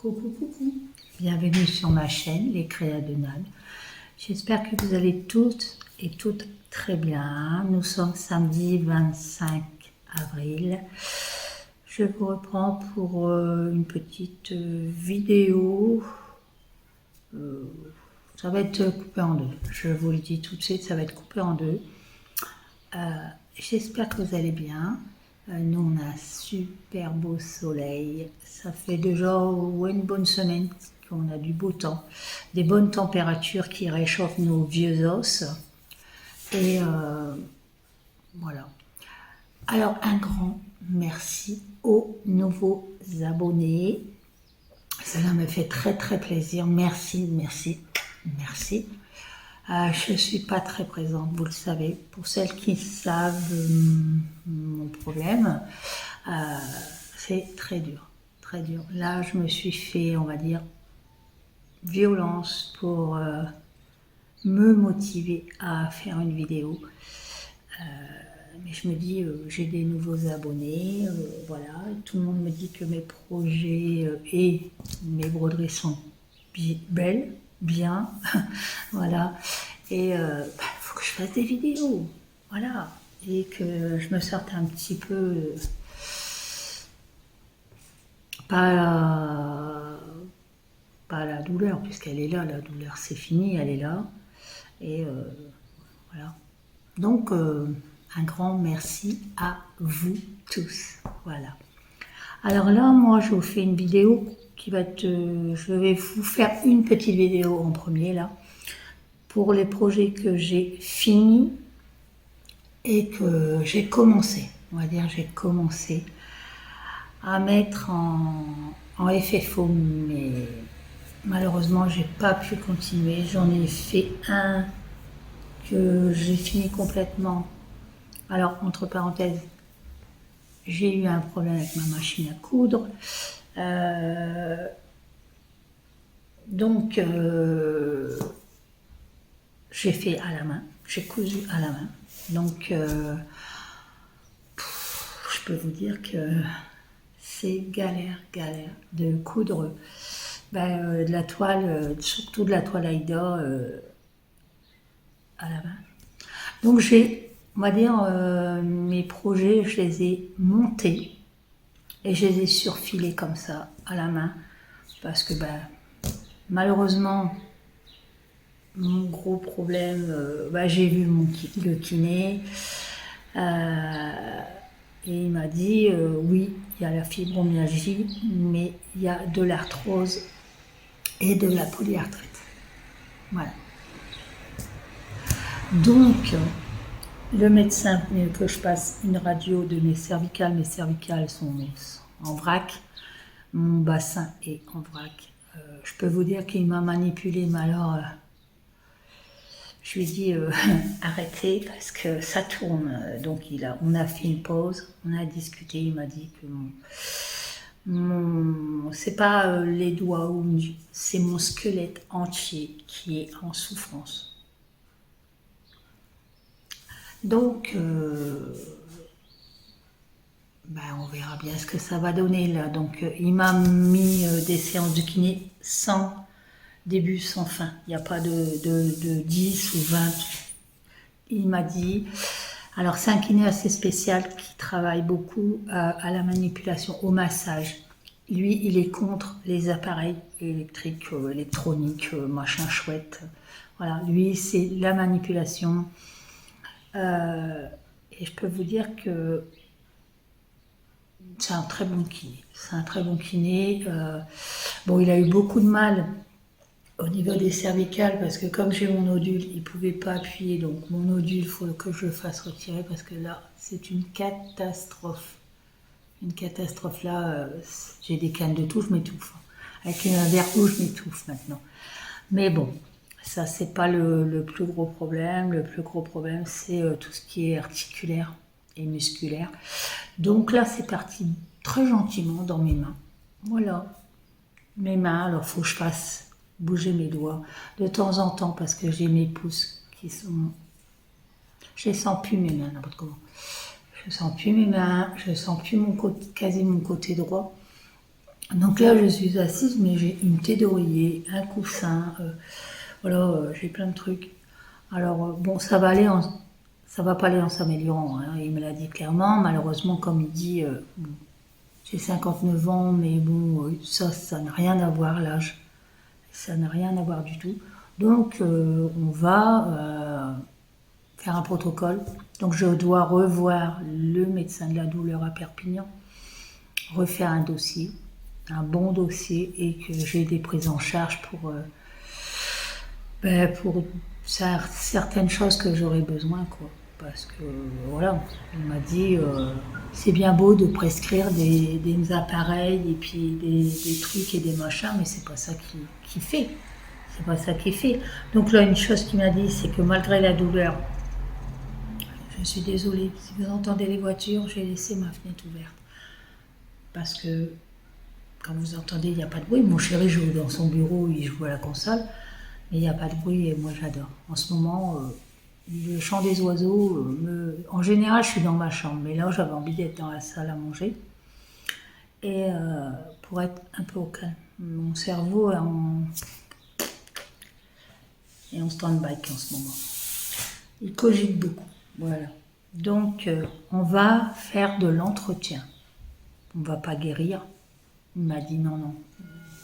Coucou, coucou. Bienvenue sur ma chaîne, Les Créas de Nan. J'espère que vous allez toutes et toutes très bien. Nous sommes samedi 25 avril. Je vous reprends pour une petite vidéo. Ça va être coupé en deux. Je vous le dis tout de suite, ça va être coupé en deux. J'espère que vous allez bien. Nous, on a un super beau soleil. Ça fait déjà une bonne semaine qu'on a du beau temps. Des bonnes températures qui réchauffent nos vieux os. Et voilà. Alors, un grand merci aux nouveaux abonnés. Cela me fait très très plaisir. Merci, merci, merci. Je ne suis pas très présente, vous le savez. Pour celles qui savent mon problème, c'est très dur, très dur. Là, je me suis fait, on va dire, violence pour me motiver à faire une vidéo. Mais je me dis, j'ai des nouveaux abonnés, voilà. Tout le monde me dit que mes projets et mes broderies sont belles, bien, voilà. Et faut que je fasse des vidéos, voilà. Et que je me sorte un petit peu, pas la douleur, puisqu'elle est là, la douleur c'est fini, elle est là. Et voilà. Donc, un grand merci à vous tous. Voilà. Alors là, moi, je vous fais une vidéo qui va être... je vais vous faire une petite vidéo en premier, là, pour les projets que j'ai finis et que j'ai commencé. On va dire, j'ai commencé à mettre en FFO, mais malheureusement, j'ai pas pu continuer. J'en ai fait un que j'ai fini complètement. Alors, entre parenthèses, j'ai eu un problème avec ma machine à coudre. Donc, j'ai fait à la main. J'ai cousu à la main. Donc, je peux vous dire que c'est galère de coudre de la toile, surtout de la toile Aïda à la main. Donc, on va dire, mes projets, je les ai montés et je les ai surfilés comme ça, à la main. Parce que, malheureusement, mon gros problème, j'ai vu le kiné. Et il m'a dit, oui, il y a la fibromyalgie, mais il y a de l'arthrose et de la polyarthrite. Voilà. Donc, le médecin voulait que je passe une radio de mes cervicales sont en vrac, mon bassin est en vrac. Je peux vous dire qu'il m'a manipulé, mais alors, je lui ai dit arrêtez parce que ça tourne. Donc on a fait une pause, on a discuté, il m'a dit que c'est pas les doigts, c'est mon squelette entier qui est en souffrance. Donc, on verra bien ce que ça va donner là. Donc, il m'a mis des séances de kiné sans début, sans fin. Il n'y a pas de 10 ou 20. Il m'a dit... Alors, c'est un kiné assez spécial qui travaille beaucoup à la manipulation, au massage. Lui, il est contre les appareils électriques, électroniques, machin chouette. Voilà, lui, c'est la manipulation. Et je peux vous dire que c'est un très bon kiné. C'est un très bon kiné. Il a eu beaucoup de mal au niveau des cervicales parce que comme j'ai mon nodule, il ne pouvait pas appuyer. Donc mon nodule, il faut que je le fasse retirer parce que là, c'est une catastrophe. Une catastrophe là, j'ai des cannes de tout, je m'étouffe. Avec un verre rouge, je m'étouffe maintenant. Mais bon, ça, c'est pas le plus gros problème. Le plus gros problème, c'est tout ce qui est articulaire et musculaire. Donc là, c'est parti très gentiment dans mes mains. Voilà. Mes mains, alors il faut que je fasse bouger mes doigts de temps en temps parce que j'ai mes pouces qui sont... Je ne sens plus mes mains, n'importe comment. Je ne sens plus mes mains, je ne sens plus quasi mon côté droit. Donc là, je suis assise, mais j'ai une thé d'oreiller, un coussin, voilà, j'ai plein de trucs. Alors, bon, ça va pas aller en s'améliorant, hein, il me l'a dit clairement. Malheureusement, comme il dit, bon, j'ai 59 ans, mais bon, ça n'a rien à voir, l'âge. Ça n'a rien à voir du tout. Donc, on va faire un protocole. Donc, je dois revoir le médecin de la douleur à Perpignan, refaire un dossier, un bon dossier, et que j'ai des prises en charge pour certaines choses que j'aurais besoin, quoi. Parce que voilà, il m'a dit c'est bien beau de prescrire des appareils et puis des trucs et des machins, mais c'est pas ça qui fait. C'est pas ça qui fait. Donc là, une chose qu'il m'a dit, c'est que malgré la douleur, je suis désolée, si vous entendez les voitures, j'ai laissé ma fenêtre ouverte. Parce que quand vous entendez, il n'y a pas de bruit. Mon chéri joue dans son bureau, il joue à la console, mais il n'y a pas de bruit et moi j'adore. En ce moment, le chant des oiseaux, en général je suis dans ma chambre, mais là j'avais envie d'être dans la salle à manger. Et pour être un peu au calme. Mon cerveau est en stand-by en ce moment. Il cogite beaucoup. Voilà. Donc, on va faire de l'entretien. On ne va pas guérir. Il m'a dit non, non,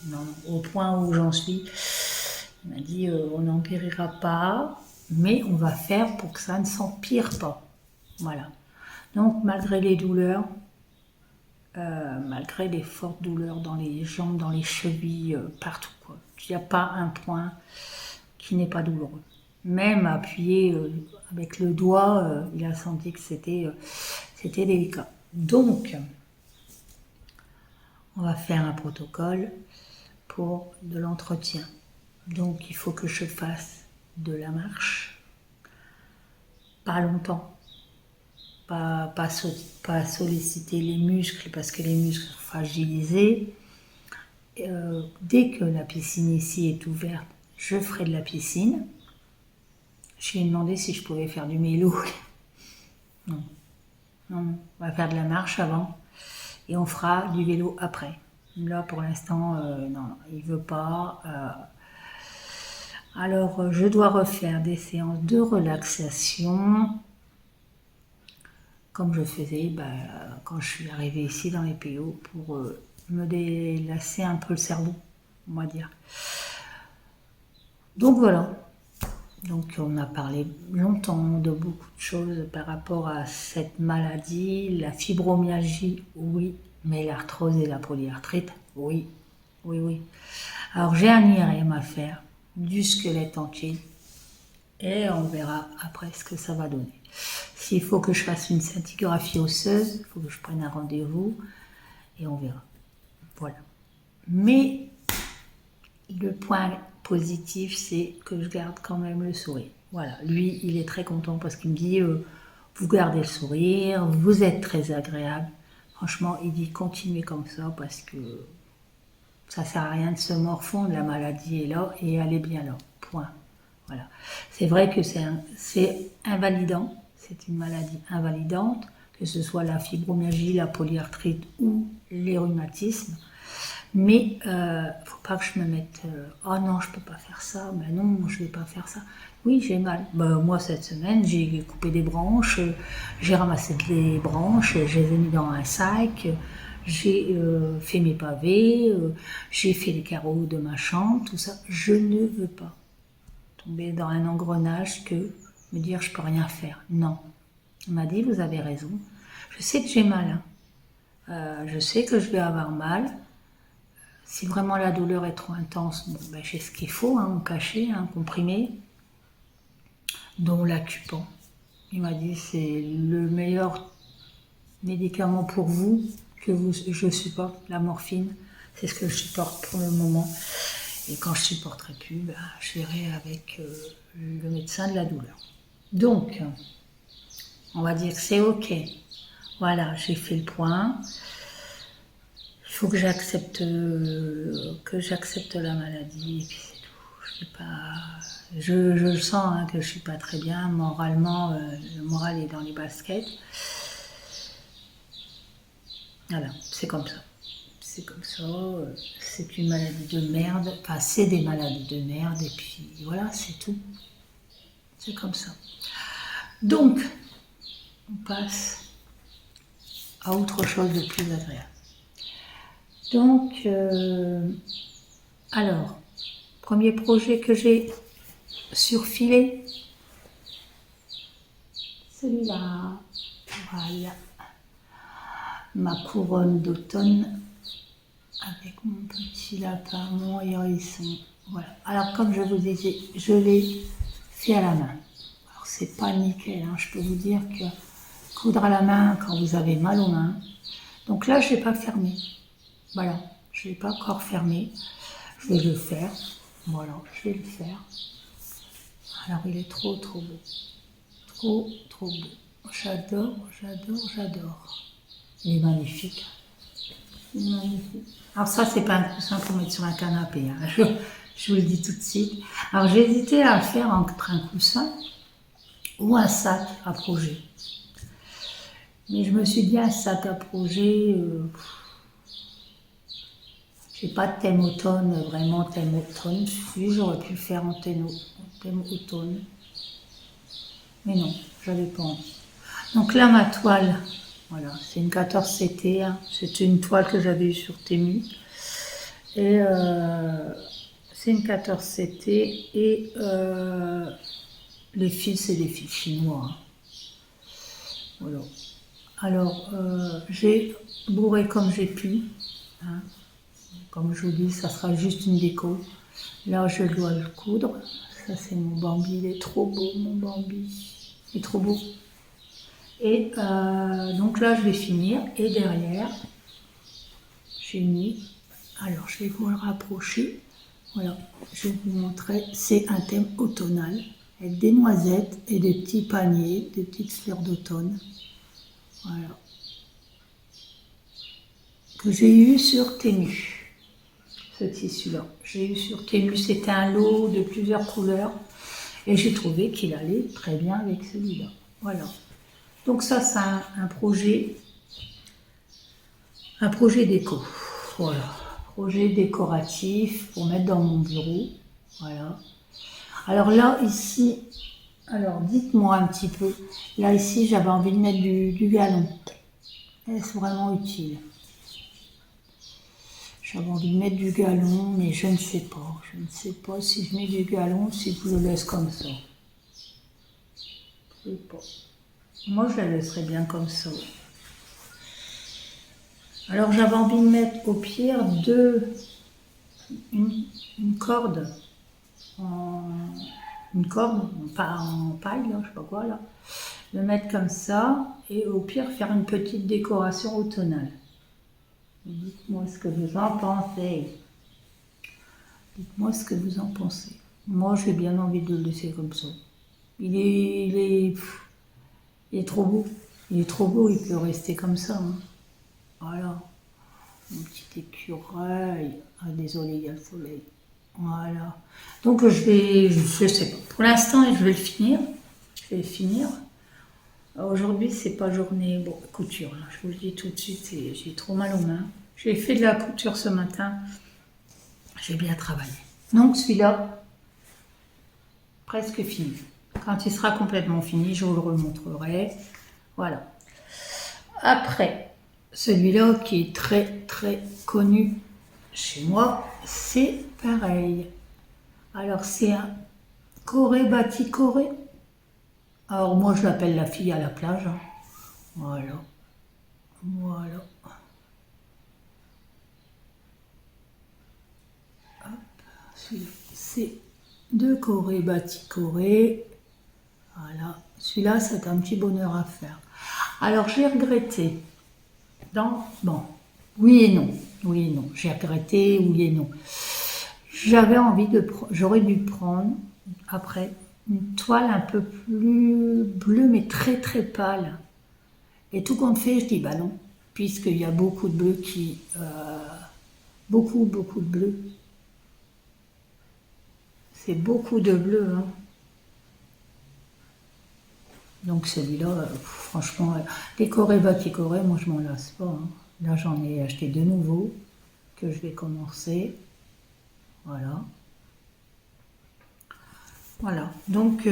non, non. Au point où j'en suis, il m'a dit on n'en guérira pas, mais on va faire pour que ça ne s'empire pas. Voilà. Donc, malgré les douleurs, malgré les fortes douleurs dans les jambes, dans les chevilles, partout, quoi. Il n'y a pas un point qui n'est pas douloureux. Même appuyé avec le doigt, il a senti que c'était délicat. Donc, on va faire un protocole pour de l'entretien. Donc, il faut que je fasse de la marche, pas longtemps, pas solliciter les muscles parce que les muscles sont fragilisés. Dès que la piscine ici est ouverte, je ferai de la piscine. Je lui ai demandé si je pouvais faire du mélo. Non. Non, on va faire de la marche avant et on fera du vélo après. Là, pour l'instant, non, il veut pas. Alors, je dois refaire des séances de relaxation, comme je faisais quand je suis arrivée ici dans les PO, pour me délasser un peu le cerveau, on va dire. Donc voilà. Donc on a parlé longtemps de beaucoup de choses par rapport à cette maladie, la fibromyalgie, oui, mais l'arthrose et la polyarthrite, oui, oui, oui. Alors j'ai un IRM à faire, du squelette entier, et on verra après ce que ça va donner. S'il faut que je fasse une scintigraphie osseuse, il faut que je prenne un rendez-vous, et on verra. Voilà. Mais le point positif, c'est que je garde quand même le sourire. Voilà, lui, il est très content parce qu'il me dit vous gardez le sourire, vous êtes très agréable. Franchement, il dit continuez comme ça parce que ça sert à rien de se morfondre, la maladie est là et elle est bien là. Point. Voilà. C'est vrai que c'est invalidant, c'est une maladie invalidante, que ce soit la fibromyalgie, la polyarthrite ou les rhumatismes. Mais faut pas que je me mette oh non, je peux pas faire ça, ben non, je vais pas faire ça. Oui, j'ai mal. Moi cette semaine, j'ai coupé des branches, j'ai ramassé les branches, je les ai mis dans un sac, j'ai fait mes pavés, j'ai fait les carreaux de ma chambre, tout ça. Je ne veux pas tomber dans un engrenage que me dire je peux rien faire. Non. On m'a dit vous avez raison. Je sais que j'ai mal. Hein. Je sais que je vais avoir mal. Si vraiment la douleur est trop intense, j'ai ce qu'il faut, un cachet, un comprimé, dont l'Acupan. Il m'a dit c'est le meilleur médicament pour vous que je supporte, la morphine. C'est ce que je supporte pour le moment. Et quand je ne supporterai plus, je verrai avec le médecin de la douleur. Donc, on va dire que c'est OK. Voilà, j'ai fait le point. Il faut que j'accepte la maladie et puis c'est tout. Je le sens hein, que je suis pas très bien moralement. Le moral est dans les baskets. Voilà, c'est comme ça. c'est comme ça, c'est une maladie de merde, enfin c'est des maladies de merde, et puis voilà, c'est tout. C'est comme ça. Donc, on passe à autre chose de plus agréable. Donc, alors, premier projet que j'ai surfilé, celui-là, voilà, ma couronne d'automne avec mon petit lapin, mon hérisson. Voilà. Alors, comme je vous disais, je l'ai fait à la main. Alors, c'est pas nickel, hein. Je peux vous dire que coudre à la main quand vous avez mal aux mains. Donc là, je n'ai pas fermé. Voilà, je ne l'ai pas encore fermé. Je vais le faire. Voilà, je vais le faire. Alors, il est trop, trop beau. Trop, trop beau. J'adore, j'adore, j'adore. Il est magnifique. Il est magnifique. Alors ça, c'est pas un coussin pour mettre sur un canapé. Hein. Je vous le dis tout de suite. Alors, j'ai hésité à le faire entre un coussin ou un sac à projet. Mais je me suis dit, un sac à projet, j'ai pas de thème automne, vraiment thème automne. Si, j'aurais pu le faire en thème automne. Mais non, j'avais pas envie. Donc là, ma toile, voilà, c'est une 14CT. Hein. C'est une toile que j'avais eue sur Temu. Et c'est une 14CT. Et les fils, c'est des fils chinois. Hein. Voilà. Alors, j'ai bourré comme j'ai pu. Hein. Comme je vous dis, ça sera juste une déco. Là, je dois le coudre. Ça, c'est mon Bambi. Il est trop beau, mon Bambi. Il est trop beau. Et donc là, je vais finir. Et derrière, j'ai mis... Alors, je vais vous le rapprocher. Voilà, je vais vous montrer. C'est un thème automnal. Avec des noisettes et des petits paniers, des petites fleurs d'automne. Voilà. Que j'ai eu sur Temu. Ce tissu-là. J'ai eu sur Temu, c'était un lot de plusieurs couleurs. Et j'ai trouvé qu'il allait très bien avec celui-là. Voilà. Donc ça, c'est un projet déco. Voilà. Projet décoratif pour mettre dans mon bureau. Voilà. Alors là, ici, alors dites-moi un petit peu. Là, ici, j'avais envie de mettre du galon. Est-ce vraiment utile? J'avais envie de mettre du galon, mais je ne sais pas. Je ne sais pas si je mets du galon, si je le laisse comme ça. Je ne sais pas. Moi, je la laisserais bien comme ça. Alors, j'avais envie de mettre au pire une corde, pas en paille, là, je sais pas quoi, là. Le mettre comme ça, et au pire, faire une petite décoration automnale. Dites-moi ce que vous en pensez. Dites-moi ce que vous en pensez. Moi, j'ai bien envie de le laisser comme ça. Il est trop beau. Il est trop beau, il peut rester comme ça. Hein. Voilà. Un petit écureuil. Ah, désolé, il y a le soleil. Voilà. Donc, je sais pas. Pour l'instant, je vais le finir. Je vais le finir. Aujourd'hui, c'est pas journée couture. Là. Je vous le dis tout de suite, j'ai trop mal aux mains. J'ai fait de la couture ce matin. J'ai bien travaillé. Donc, celui-là, presque fini. Quand il sera complètement fini, je vous le remontrerai. Voilà. Après, celui-là qui est très très connu chez moi, c'est pareil. Alors, c'est un Corée Bati Corée. Alors, moi, je l'appelle la fille à la plage. Hein. Voilà. Voilà. C'est de Corée Bati Corée. Voilà. Celui-là, c'est un petit bonheur à faire. Alors, j'ai regretté. Bon, oui et non. Oui et non. J'ai regretté, oui et non. J'avais envie j'aurais dû prendre, après, une toile un peu plus bleue, mais très très pâle. Et tout compte fait, je dis, bah non, puisqu'il y a beaucoup de bleu beaucoup de bleu. C'est beaucoup de bleu, hein. Donc celui-là, franchement, décoré, bâti, coré, moi je m'en lasse pas. Hein. Là, j'en ai acheté de nouveaux. que je vais commencer. Voilà. Voilà. Donc,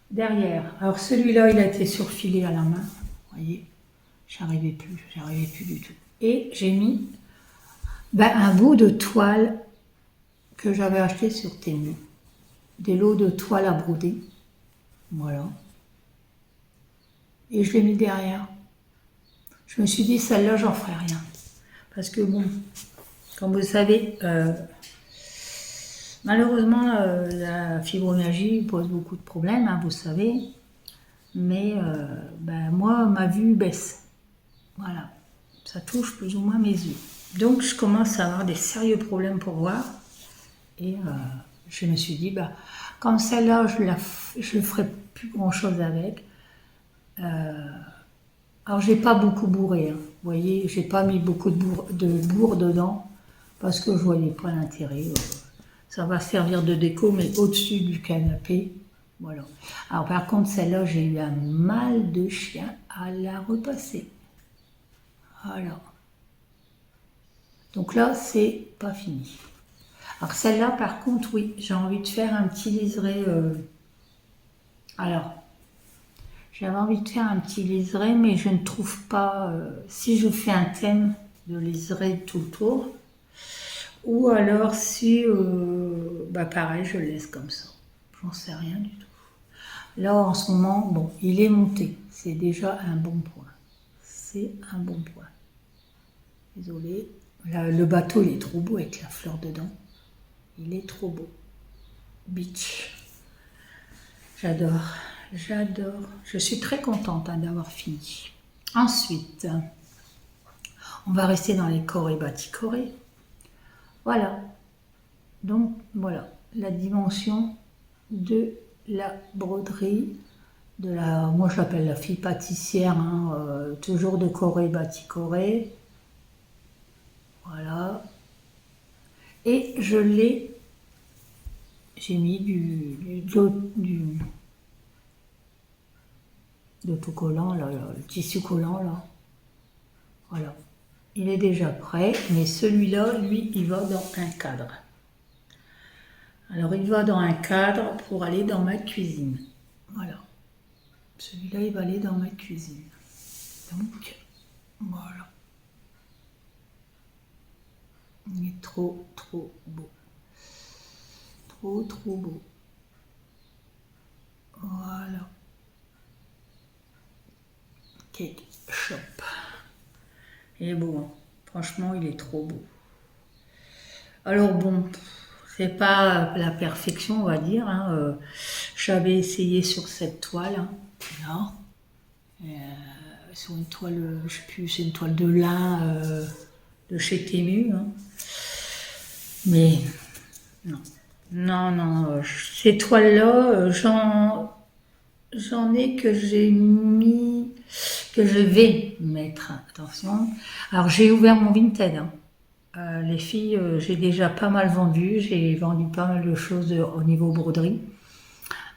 derrière. Alors, celui-là, il a été surfilé à la main. Vous voyez, j'arrivais plus du tout. Et j'ai mis un bout de toile que j'avais acheté sur Temu. Des lots de toile à broder. Voilà. Et je l'ai mis derrière. Je me suis dit, celle-là, j'en ferai rien. Parce que bon, comme vous le savez, malheureusement, la fibromyalgie pose beaucoup de problèmes, hein, vous savez. Mais moi, ma vue baisse. Voilà. Ça touche plus ou moins mes yeux. Donc, je commence à avoir des sérieux problèmes pour voir. Et je me suis dit, comme celle-là, je ne ferai plus grand-chose avec. Alors, j'ai pas beaucoup bourré. Hein. Vous voyez, j'ai pas mis beaucoup de bourre dedans parce que je voyais pas l'intérêt. Ça va servir de déco, mais au-dessus du canapé. Voilà. Alors, par contre, celle-là, j'ai eu un mal de chien à la repasser. Voilà. Donc là, c'est pas fini. Alors, celle-là, par contre, oui, j'ai envie de faire un petit liseré. Alors, j'avais envie de faire un petit liseré, mais je ne trouve pas... si je fais un thème de liseré tout le tour, ou alors si... pareil, je le laisse comme ça. J'en sais rien du tout. Là, en ce moment, bon, il est monté. C'est déjà un bon point. C'est un bon point. Désolée. Là, le bateau, il est trop beau avec la fleur dedans. Il est trop beau. Beach. J'adore. J'adore. Je suis très contente d'avoir fini. Ensuite, on va rester dans les corées baticorées. Voilà. Donc, voilà. La dimension de la broderie. Moi, je l'appelle la fille pâtissière. Hein, toujours de corée baticorée. Voilà. Et j'ai mis de l'autocollant, là, le tissu collant, là. Voilà. Il est déjà prêt, mais celui-là, lui, il va dans un cadre. Alors, il va dans un cadre pour aller dans ma cuisine. Voilà. Celui-là, il va aller dans ma cuisine. Donc, voilà. Il est trop, trop beau. Trop, trop beau. Voilà. Cake Shop. Il est beau, hein. Franchement, il est trop beau. Alors bon, c'est pas la perfection, on va dire. Hein. J'avais essayé sur cette toile, hein, là. Sur une toile, je sais plus, c'est une toile de lin de chez Temu. Hein. Mais non. Non, ces toiles-là, j'en ai que j'ai mis, que je vais mettre, attention. Alors j'ai ouvert mon Vinted. Hein. Les filles, j'ai déjà pas mal vendu. J'ai vendu pas mal de choses au niveau broderie.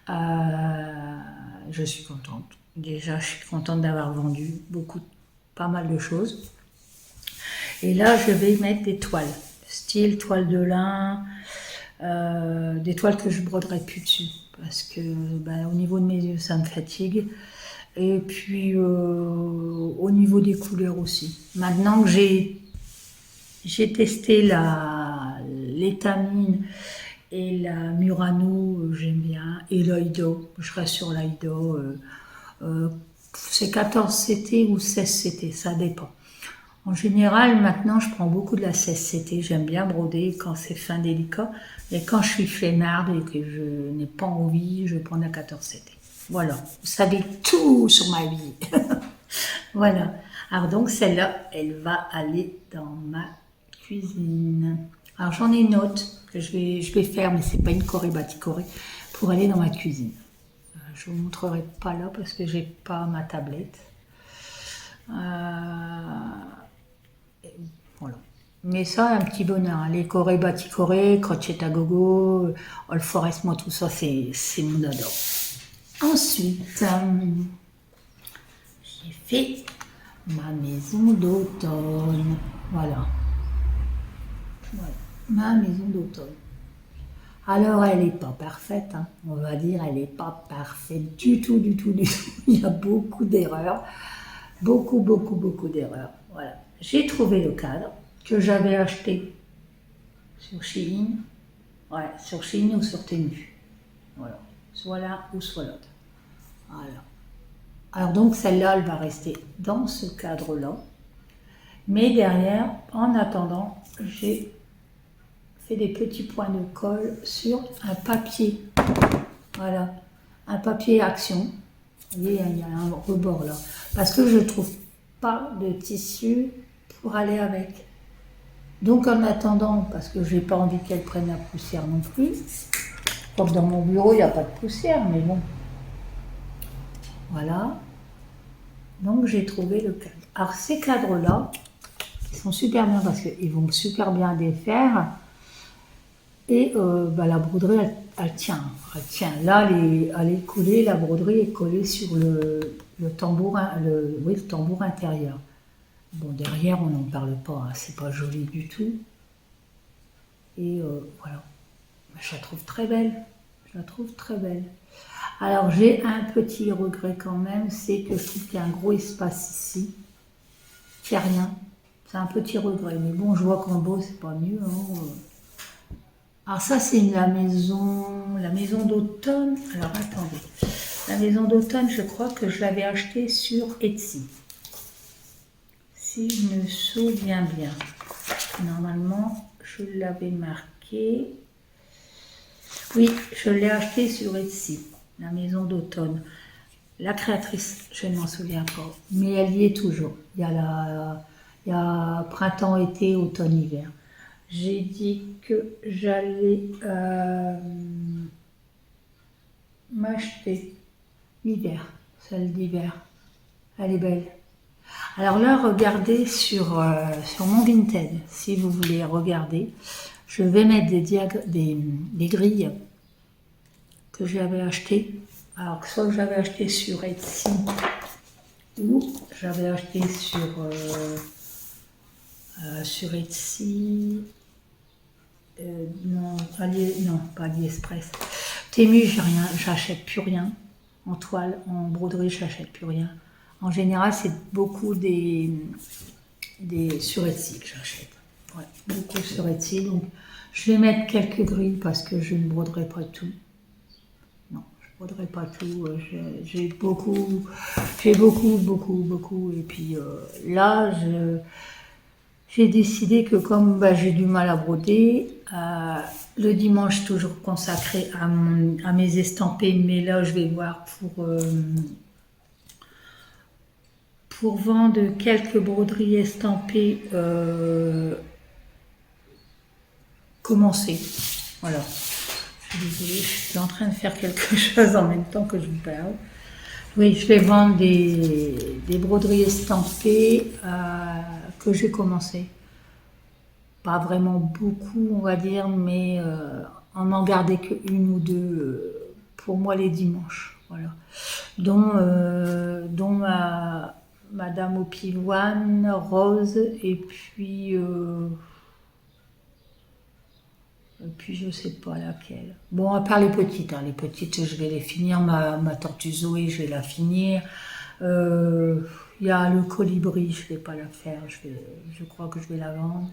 Je suis contente. Déjà, je suis contente d'avoir vendu pas mal de choses. Et là, je vais mettre des toiles, style toile de lin, des toiles que je broderai plus dessus. Parce que au niveau de mes yeux, ça me fatigue. Et puis, au niveau des couleurs aussi. Maintenant que j'ai testé l'étamine et la Murano, j'aime bien, et l'Aido, je reste sur l'Aido. C'est 14 CT ou 16 CT, ça dépend. En général, maintenant, je prends beaucoup de la 16 CT. J'aime bien broder quand c'est fin délicat. Et quand je suis flemmarde et que je n'ai pas envie, je prends la 14 CT. Voilà, vous savez tout sur ma vie. Voilà. Alors donc, celle-là, elle va aller dans ma cuisine. Alors j'en ai une autre que je vais faire, mais c'est pas une corée baticorée, pour aller dans ma cuisine. Je vous montrerai pas là parce que j'ai pas ma tablette. Voilà. Mais ça, un petit bonheur. Les corées baticorées, crochet à gogo, all forest, moi tout ça, c'est mon adore. Ensuite, j'ai fait ma maison d'automne. Voilà. Voilà, ma maison d'automne. Alors, elle n'est pas parfaite, hein. On va dire, elle n'est pas parfaite du tout, du tout, du tout. Il y a beaucoup d'erreurs, beaucoup, beaucoup, beaucoup d'erreurs. Voilà. J'ai trouvé le cadre que j'avais acheté sur Shein, ouais, sur Shein ou sur Temu. Voilà, soit l'un ou soit l'autre. Voilà. Alors donc celle-là, elle va rester dans ce cadre-là. Mais derrière, en attendant, j'ai fait des petits points de colle sur un papier. Voilà, un papier action. Vous voyez, il y a un rebord là. Parce que je ne trouve pas de tissu pour aller avec. Donc en attendant, parce que je n'ai pas envie qu'elle prenne la poussière non plus, comme dans mon bureau, il n'y a pas de poussière, mais bon. Voilà. Donc j'ai trouvé le cadre. Alors ces cadres-là, ils sont super bien parce qu'ils vont super bien défaire. Et la broderie, elle tient. Elle tient. Là, elle est collée, la broderie est collée sur le tambour, le tambour intérieur. Bon, derrière, on n'en parle pas, hein, c'est pas joli du tout. Et voilà. Je la trouve très belle. Je la trouve très belle. Alors, j'ai un petit regret quand même, c'est que je trouve qu'il y a un gros espace ici, qu'il n'y a rien. C'est un petit regret. Mais bon, je vois qu'en beau, c'est pas mieux. Hein. Alors ça, c'est la maison d'automne. Alors, attendez. La maison d'automne, je crois que je l'avais achetée sur Etsy. Si je me souviens bien. Normalement, je l'avais marqué. Oui, je l'ai acheté sur Etsy, la maison d'automne. La créatrice, je ne m'en souviens pas, mais elle y est toujours. Il y a printemps, été, automne, hiver. J'ai dit que j'allais m'acheter l'hiver, celle d'hiver. Elle est belle. Alors là, regardez sur mon Vinted, si vous voulez regarder. Je vais mettre des grilles que j'avais achetées. Alors, soit j'avais acheté sur Etsy ou j'avais acheté sur Etsy. Non, pas AliExpress. Temu, j'ai rien, j'achète plus rien. En toile, en broderie, j'achète plus rien. En général, c'est beaucoup des sur Etsy que j'achète. Ouais, beaucoup sur Etsy. Donc, je vais mettre quelques grilles parce que je ne broderai pas tout. Non, je ne broderai pas tout. J'ai beaucoup. Et puis là, j'ai décidé que comme j'ai du mal à broder, le dimanche toujours consacré à mes estampés, mais là, je vais voir pour vendre quelques broderies estampées commencées. Voilà. Je suis désolée, je suis en train de faire quelque chose en même temps que je vous parle. Oui, je vais vendre des broderies estampées que j'ai commencé. Pas vraiment beaucoup, on va dire, mais en en garder qu'une ou deux pour moi les dimanches. Voilà. Dont Madame au pivoine, Rose, et puis je sais pas laquelle. Bon, à part les petites, hein. Les petites, je vais les finir. Ma tortue Zoé, je vais la finir. Il y a le colibri, je vais pas la faire. Je crois que je vais la vendre.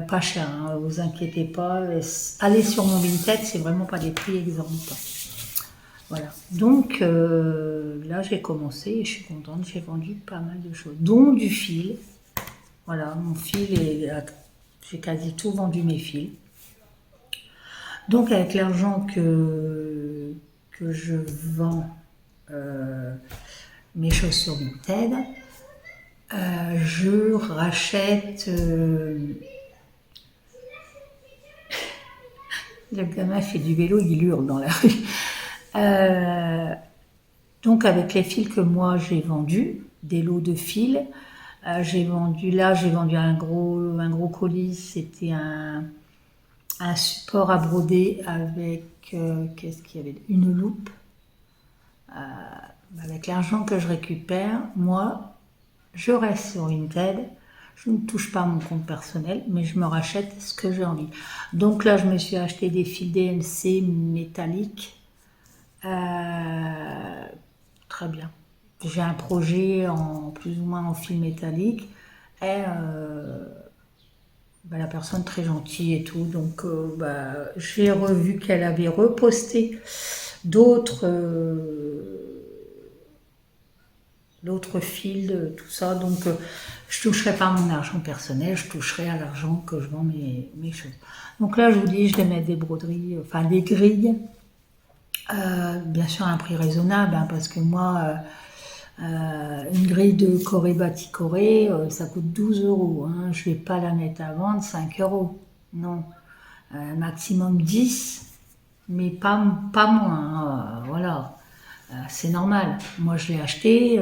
Pas cher, hein, vous inquiétez pas. Allez sur mon Vinted, c'est vraiment pas des prix exorbitants. Voilà. Donc là, j'ai commencé et je suis contente. J'ai vendu pas mal de choses, dont du fil. Voilà, mon fil j'ai quasi tout vendu mes fils. Donc avec l'argent que je vends mes choses sur Vinted, je rachète. Le gamin fait du vélo, il hurle dans la rue. Donc avec les fils que moi j'ai vendus, des lots de fils, j'ai vendu un gros colis, c'était un support à broder avec, qu'est-ce qu'il y avait, une loupe. Avec l'argent que je récupère, moi, je reste sur Vinted, Je ne touche pas à mon compte personnel, mais je me rachète ce que j'ai envie. Donc là, je me suis acheté des fils DMC métalliques. Très bien. J'ai un projet en plus ou moins en fil métallique. Et la personne très gentille et tout. Donc j'ai revu qu'elle avait reposté d'autres fils, tout ça. Donc je toucherai pas à mon argent personnel, je toucherai à l'argent que je vends mes choses. Donc là, je vous dis, je vais mettre des broderies, enfin des grilles. Bien sûr à un prix raisonnable, hein, parce que moi, une grille de Corée Bati Corée, ça coûte 12 €. Hein. Je vais pas la mettre à vendre 5 €. Non. Maximum 10, mais pas moins. Voilà. C'est normal. Moi, je l'ai acheté.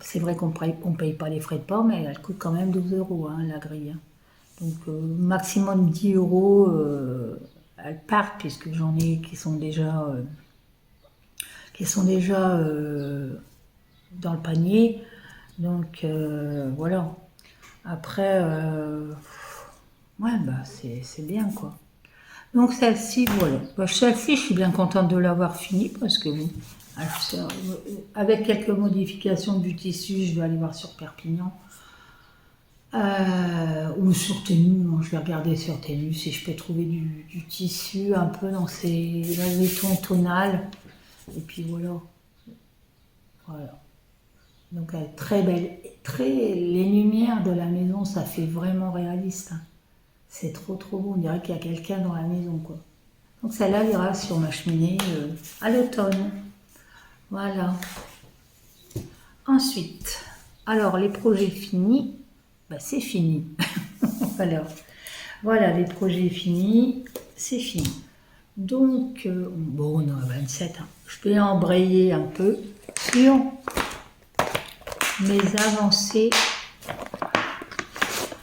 C'est vrai qu'on paye pas les frais de port, mais elle coûte quand même 12 €, hein, la grille. Hein. Donc, maximum 10 €, elles partent, puisque j'en ai qui sont déjà dans le panier. Donc, voilà. Après, ouais, c'est bien, quoi. Donc, celle-ci, voilà. Celle-ci, je suis bien contente de l'avoir finie, parce que bon, avec quelques modifications du tissu, je vais aller voir sur Perpignan. Ou sur Temu, je vais regarder sur Temu si je peux trouver du tissu un peu dans les tons tonales. Et puis voilà. Voilà. Donc elle est très belle. Les lumières de la maison, ça fait vraiment réaliste. Hein. C'est trop beau. On dirait qu'il y a quelqu'un dans la maison, quoi. Donc celle-là ira sur ma cheminée à l'automne. Voilà. Ensuite, alors les projets finis, c'est fini. Alors, voilà, les projets finis, c'est fini. Donc, bon, on est à 27. Hein. Je vais embrayer un peu sur mes avancées.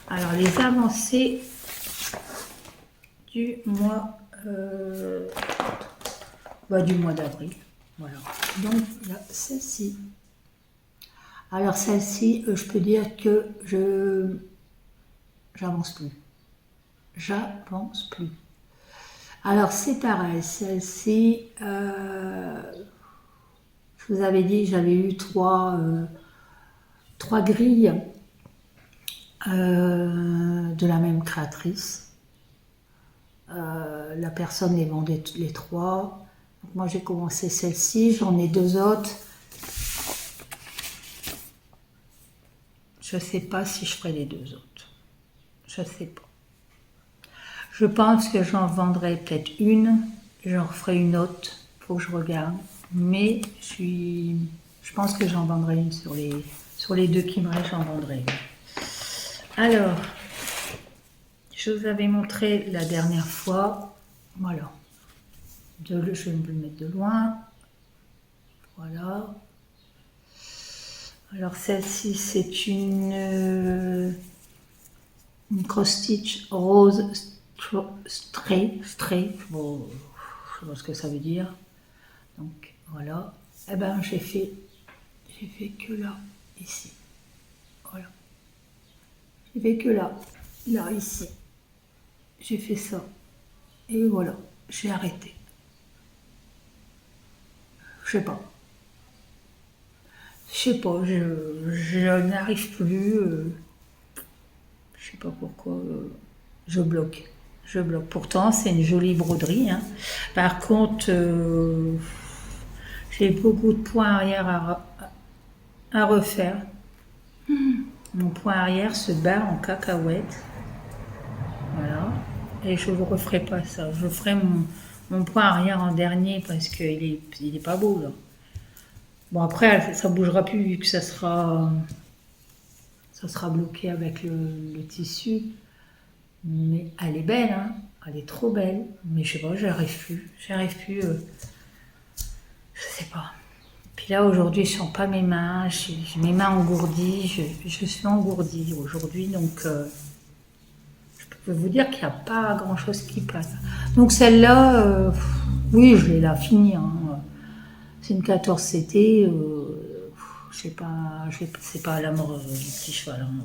Alors, les avancées du mois d'avril. Voilà. Donc, là, celle-ci. Alors, celle-ci, je peux dire que j'avance plus. J'avance plus. Alors, c'est pareil. Celle-ci, je vous avais dit, j'avais eu trois grilles de la même créatrice. La personne les vendait les trois. Donc moi, j'ai commencé celle-ci. J'en ai deux autres. Je ne sais pas si je ferai les deux autres. Je ne sais pas. Je pense que j'en vendrai peut-être une. J'en referai une autre. Il faut que je regarde. Mais je pense que j'en vendrai une sur les deux qui me restent, j'en vendrai une. Alors, je vous avais montré la dernière fois. Voilà. Je vais me le mettre de loin. Voilà. Alors celle-ci, c'est une cross-stitch rose stray. Bon, je sais pas ce que ça veut dire. Donc voilà. Eh ben j'ai fait que là, ici. Voilà. J'ai fait que là, ici. J'ai fait ça. Et voilà, j'ai arrêté. Je sais pas. Je n'arrive plus. Je sais pas pourquoi. Je bloque. Pourtant, c'est une jolie broderie. Hein. Par contre, j'ai beaucoup de points arrière à refaire. Mon point arrière se barre en cacahuète. Voilà. Et je ne referai pas ça. Je ferai mon point arrière en dernier parce qu'il est pas beau là. Bon après, ça bougera plus vu que ça sera bloqué avec le tissu. Mais elle est belle, hein. Elle est trop belle. Mais je sais pas, j'arrive plus. Je sais pas. Puis là, aujourd'hui, je sens pas mes mains. J'ai mes mains engourdies. Je suis engourdie aujourd'hui. Donc, je peux vous dire qu'il n'y a pas grand-chose qui passe. Donc, celle-là, oui, je l'ai là finie. Hein. C'est une 14 CT. Je sais pas, c'est pas la mort du petit cheval. Hein.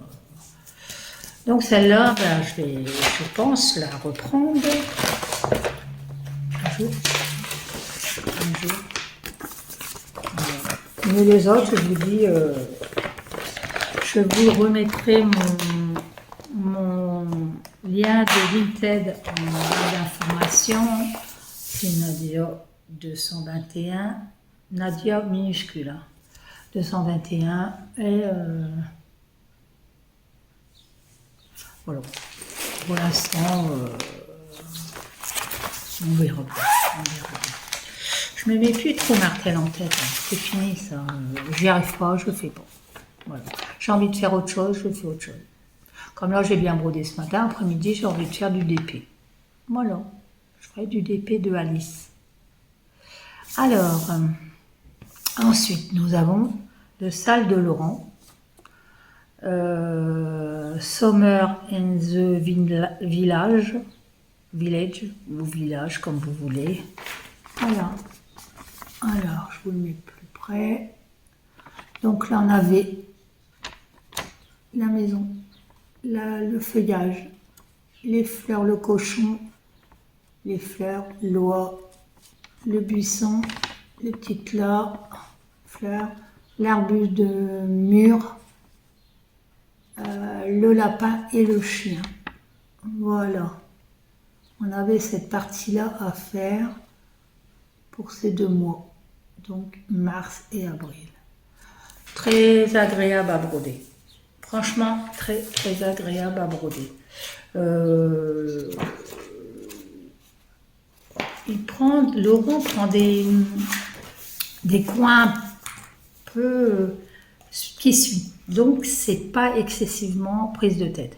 Donc celle-là, ben, je pense la reprendre un jour. Un jour. Mais les autres, je vous dis, je vous remettrai mon lien de Vinted en barre d'information. C'est Nadia 221, Nadia minuscule, hein. 221 et voilà. Pour l'instant, on verra bien. Je me mets plus trop martel en tête, hein. C'est fini ça. J'y arrive pas, je le fais pas. Voilà. J'ai envie de faire autre chose, je fais autre chose. Comme là, j'ai bien brodé ce matin, après-midi, j'ai envie de faire du DP. Voilà. Je ferai du DP de Alice. Alors, ensuite, nous avons le Salle de Laurent. Summer in the Village, ou village, comme vous voulez. Voilà. Alors, je vous le mets plus près. Donc là, on avait la maison, le feuillage, les fleurs, le cochon, les fleurs, l'oie, le buisson, les petites fleurs, l'arbuste de mûre, le lapin et le chien. Voilà. On avait cette partie-là à faire pour ces 2 mois, donc mars et avril. Très agréable à broder. Franchement, très très agréable à broder. Laurent prend des coins un peu qui suit. Donc c'est pas excessivement prise de tête.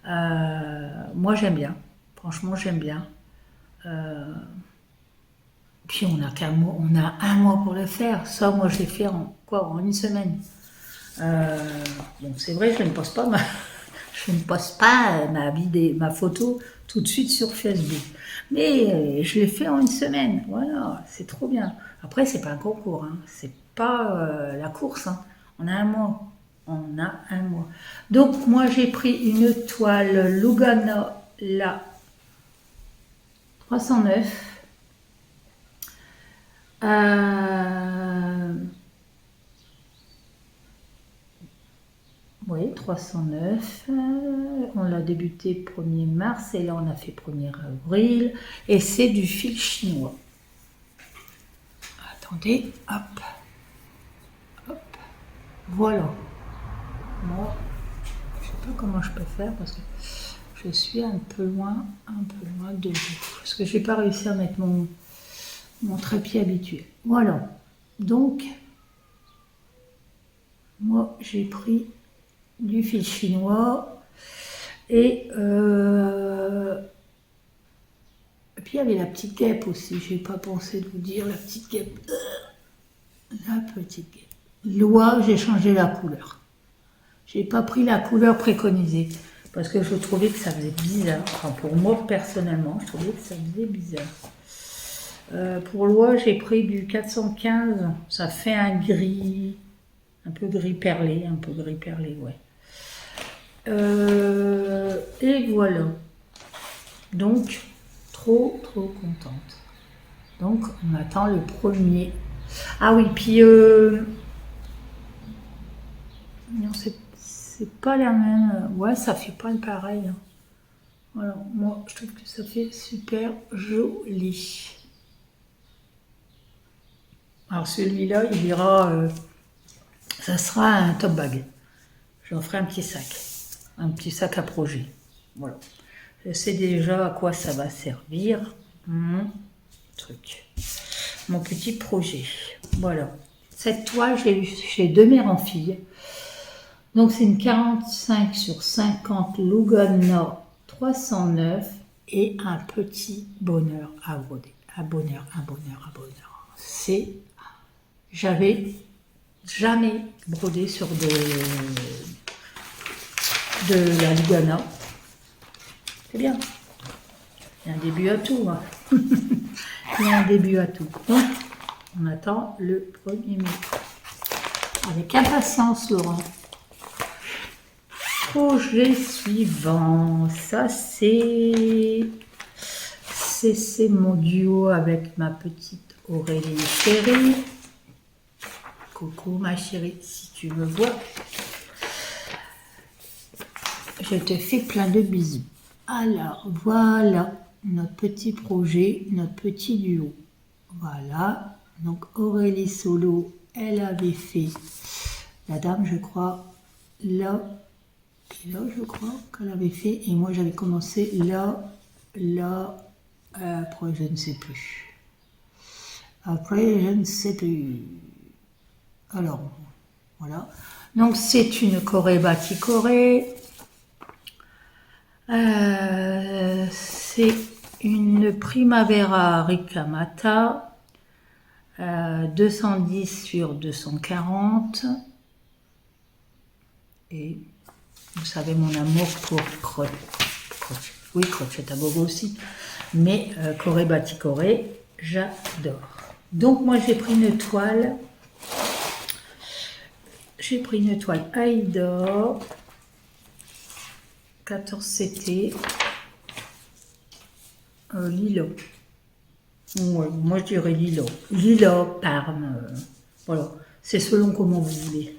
Moi j'aime bien. Franchement j'aime bien. Puis on a un mois pour le faire. Ça, moi, je l'ai fait en 1 semaine. Bon, c'est vrai, je ne poste pas ma photo tout de suite sur Facebook. Mais je l'ai fait en 1 semaine. Voilà, c'est trop bien. Après, c'est pas un concours, hein. C'est pas la course, hein. On a un mois. Donc, moi, j'ai pris une toile Lugano, la 309. Oui, 309. On l'a débuté 1er mars et là on a fait 1er avril. Et c'est du fil chinois. Attendez, hop. Voilà. Moi, je sais pas comment je peux faire parce que je suis un peu loin de vous. Parce que j'ai pas réussi à mettre mon trépied habituel. Voilà. Donc, moi, j'ai pris du fil chinois et puis il y avait la petite guêpe aussi. J'ai pas pensé de vous dire la petite guêpe. La petite guêpe. L'oie, j'ai changé la couleur. J'ai pas pris la couleur préconisée parce que je trouvais que ça faisait bizarre. Enfin, pour moi personnellement, je trouvais que ça faisait bizarre. Pour l'oie, j'ai pris du 415. Ça fait un gris, un peu gris perlé, ouais. Et voilà. Donc, trop contente. Donc, on attend le 1er. Ah oui, puis non, c'est pas la même. Ouais, ça fait pas le pareil. Hein. Voilà, moi, je trouve que ça fait super joli. Alors celui-là, il ira, ça sera un top bag. J'en ferai un petit sac à projet. Voilà. Je sais déjà à quoi ça va servir. Mon petit projet. Voilà. Cette toile, j'ai chez Demer en fille. Donc c'est une 45 sur 50 Lugano 309 et un petit bonheur à broder. Un bonheur. J'avais jamais brodé sur de la Lugano. C'est bien. Il y a un début à tout. Hein. Il y a un début à tout. Donc, on attend le 1er mai. Avec impatience, Laurent. projet suivant, ça c'est mon duo avec ma petite Aurélie chérie. Coucou ma chérie, si tu me vois, je te fais plein de bisous. Alors voilà notre petit projet, notre petit duo. Voilà, donc Aurélie solo, elle avait fait la dame, je crois, là, et là, je crois qu'elle avait fait, et moi j'avais commencé là, là, après je ne sais plus. Après, je ne sais plus. Alors, voilà. Donc, c'est une Corée Bati Corée. C'est une Primavera Ricamata. 210 sur 240. Et vous savez mon amour pour crochet. Oui, crochet à gogo aussi. Mais Corée Bati Corée, j'adore. Donc, moi, j'ai pris une toile. J'ai pris une toile Aïda 14 CT lilo. Ouais, moi je dirais lilo. Lilo, parme. Voilà, c'est selon comment vous voulez.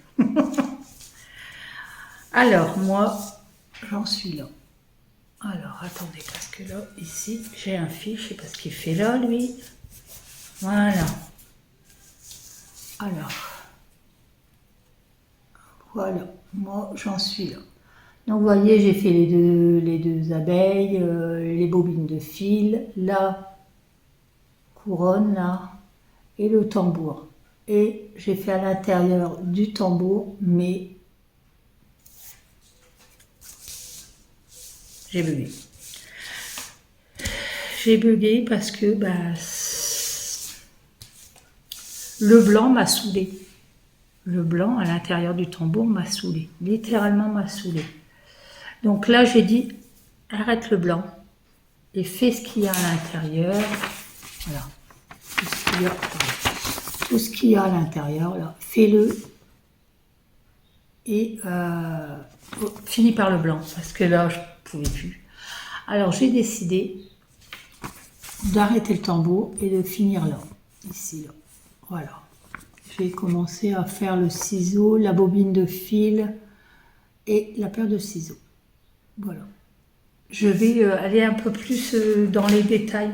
Alors, moi, j'en suis là. Alors, attendez, parce que là, ici, j'ai un fil, je sais pas ce qu'il fait là, lui. Voilà. Alors. Voilà, moi j'en suis là. Donc vous voyez, j'ai fait les deux abeilles, les bobines de fil, la couronne là, et le tambour. Et j'ai fait à l'intérieur du tambour, mais j'ai bugué. J'ai bugué parce que le blanc m'a saoulé. Le blanc à l'intérieur du tambour m'a saoulé, littéralement m'a saoulé. Donc là, j'ai dit, arrête le blanc et fais ce qu'il y a à l'intérieur. Voilà, tout ce qu'il y a à l'intérieur, là, fais-le et finis par le blanc parce que là, je ne pouvais plus. Alors, j'ai décidé d'arrêter le tambour et de finir là, ici, là. Voilà. J'ai commencé à faire le ciseau, la bobine de fil et la paire de ciseaux. Voilà. Je vais aller un peu plus dans les détails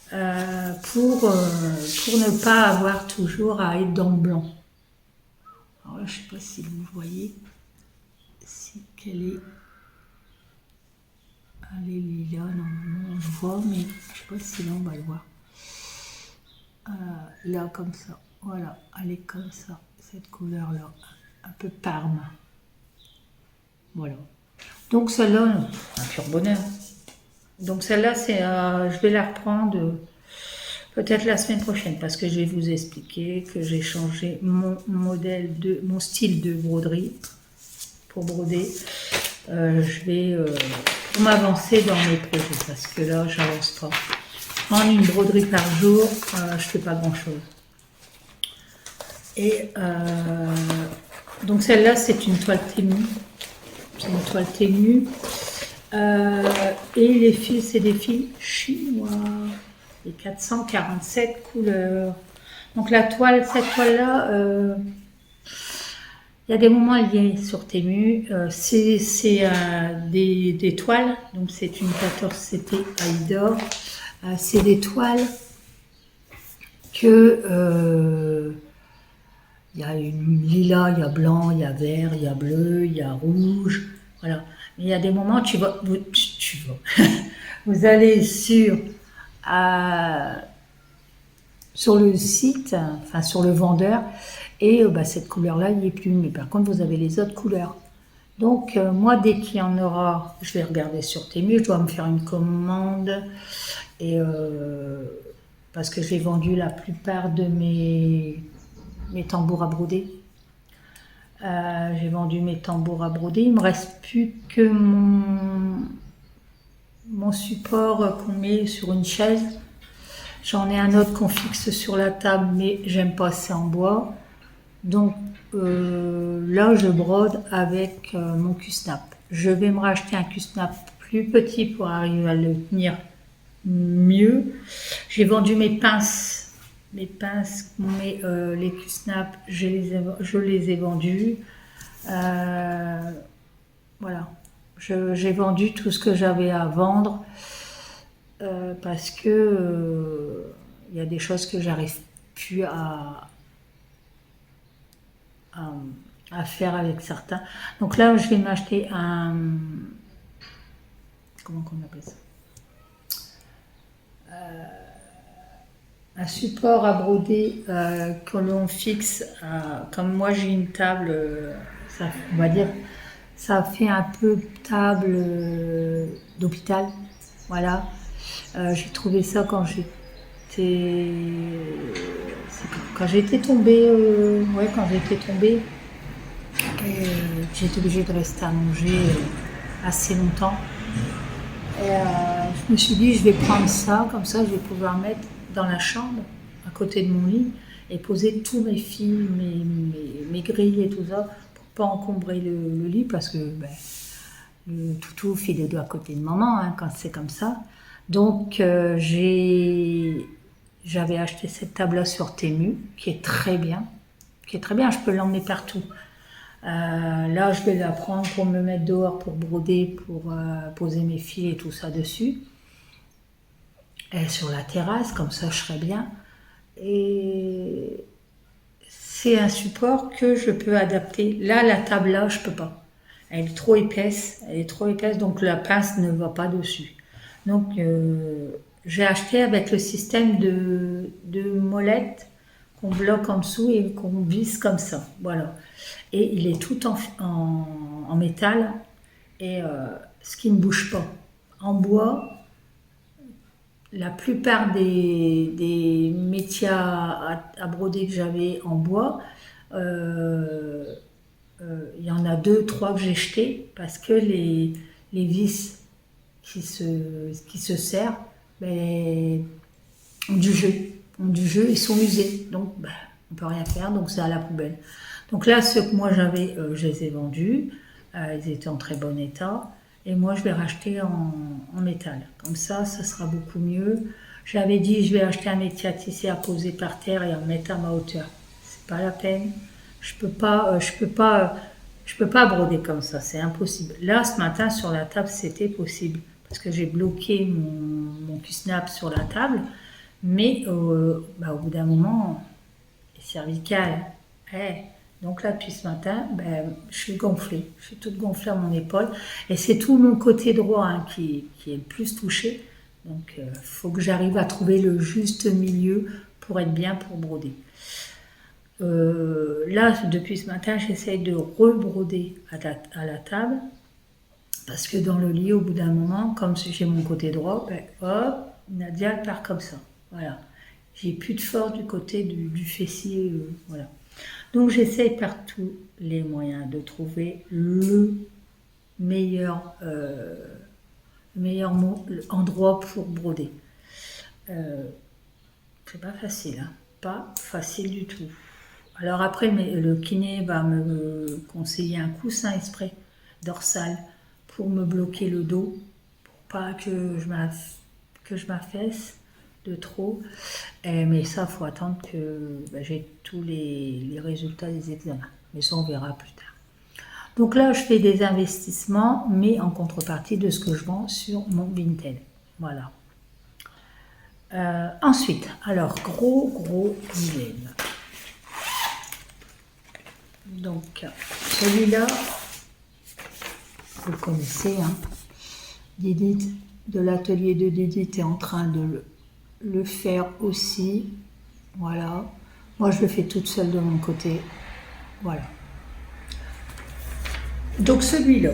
pour ne pas avoir toujours à être dans le blanc. Alors là, je ne sais pas si vous voyez, si qu'elle est... Elle est lilas, normalement on le voit, mais je ne sais pas si là on va le voir. Là, comme ça. Voilà, elle est comme ça, cette couleur-là, un peu parme. Voilà. Donc celle-là, un pur bonheur. Donc celle-là, je vais la reprendre peut-être la semaine prochaine parce que je vais vous expliquer que j'ai changé mon style de broderie pour broder. Je vais pour m'avancer dans mes projets parce que là, j'avance pas. En une broderie par jour, je fais pas grand-chose. Et donc celle-là, c'est une toile ténue. C'est une toile ténue. Et les fils, c'est des fils chinois. Et 447 couleurs. Donc la toile, cette toile-là, il y a des moments elle est sur Temu. C'est des toiles. Donc c'est une 14 CT Aïda. C'est des toiles que... il y a une lilas, il y a blanc, il y a vert, il y a bleu, il y a rouge, voilà. Mais il y a des moments, vous allez sur le site, enfin sur le vendeur, et cette couleur-là, il n'y est plus. Mais par contre, vous avez les autres couleurs. Donc, moi, dès qu'il y en aura, je vais regarder sur Temu, je dois me faire une commande, et parce que j'ai vendu la plupart de mes tambours à broder. J'ai vendu mes tambours à broder. Il me reste plus que mon support qu'on met sur une chaise. J'en ai un autre qu'on fixe sur la table, mais j'aime pas, c'est en bois. Donc là, je brode avec mon Q-Snap. Je vais me racheter un Q-Snap plus petit pour arriver à le tenir mieux. J'ai vendu mes pinces. Les Q-Snap, je les ai vendus. Voilà. J'ai vendu tout ce que j'avais à vendre parce que il y a des choses que j'arrive plus à, à faire avec certains. Donc là, je vais m'acheter comment on appelle ça, un support à broder que l'on fixe. Comme moi, j'ai une table, ça, on va dire, ça fait un peu table d'hôpital. Voilà. J'ai trouvé ça quand j'étais tombée, quand j'étais tombée, j'étais obligée de rester allongée assez longtemps. Et je me suis dit, je vais prendre ça, comme ça je vais pouvoir mettre dans la chambre, à côté de mon lit, et poser tous mes fils, mes grilles et tout ça, pour pas encombrer le lit, parce que le toutou fait les deux à côté de maman, hein, quand c'est comme ça. Donc j'avais acheté cette table-là sur Temu, qui est très bien, je peux l'emmener partout. Là, je vais la prendre pour me mettre dehors, pour broder, pour poser mes fils et tout ça dessus. Et sur la terrasse, comme ça, je serai bien. Et c'est un support que je peux adapter. Là, la table là, je peux pas. Elle est trop épaisse, donc la pince ne va pas dessus. Donc, j'ai acheté avec le système de molette qu'on bloque en dessous et qu'on visse comme ça. Voilà. Et il est tout en métal, et ce qui ne bouge pas. En bois, la plupart des métiers à broder que j'avais en bois, il y en a 2, 3 que j'ai jetés parce que les vis qui se serrent ont du jeu, ils sont usés, donc on peut rien faire, donc c'est à la poubelle. Donc là, ceux que moi j'avais, je les ai vendus, ils étaient en très bon état, et moi je vais racheter en métal. Comme ça sera beaucoup mieux. J'avais dit, je vais acheter un métier à tisser à poser par terre et en mettre à ma hauteur. C'est pas la peine. Je peux pas broder comme ça, c'est impossible. Là, ce matin, sur la table, c'était possible, parce que j'ai bloqué mon Q-Snap sur la table, mais au bout d'un moment, les cervicales, donc là, depuis ce matin, je suis gonflée. Je suis toute gonflée à mon épaule. Et c'est tout mon côté droit qui est le plus touché. Donc, il faut que j'arrive à trouver le juste milieu pour être bien pour broder. Là, depuis ce matin, j'essaye de rebroder à la table. Parce que dans le lit, au bout d'un moment, comme j'ai mon côté droit, hop, Nadia part comme ça. Voilà. J'ai plus de force du côté du fessier. Voilà. Donc j'essaye par tous les moyens de trouver le meilleur endroit pour broder. C'est pas facile, hein, pas facile du tout. Alors après, le kiné va me conseiller un coussin exprès dorsal pour me bloquer le dos, pour pas que je m'affaisse de trop. Mais ça, il faut attendre que j'ai tous les résultats des examens. Mais ça, on verra plus tard. Donc là, je fais des investissements, mais en contrepartie de ce que je vends sur mon Vinted. Voilà. Ensuite, alors, gros dilemme. Donc, celui-là, vous le connaissez, hein. Didit de l'atelier de Didit est en train de le faire aussi. Voilà. Moi, je le fais toute seule de mon côté. Voilà. Donc, celui-là,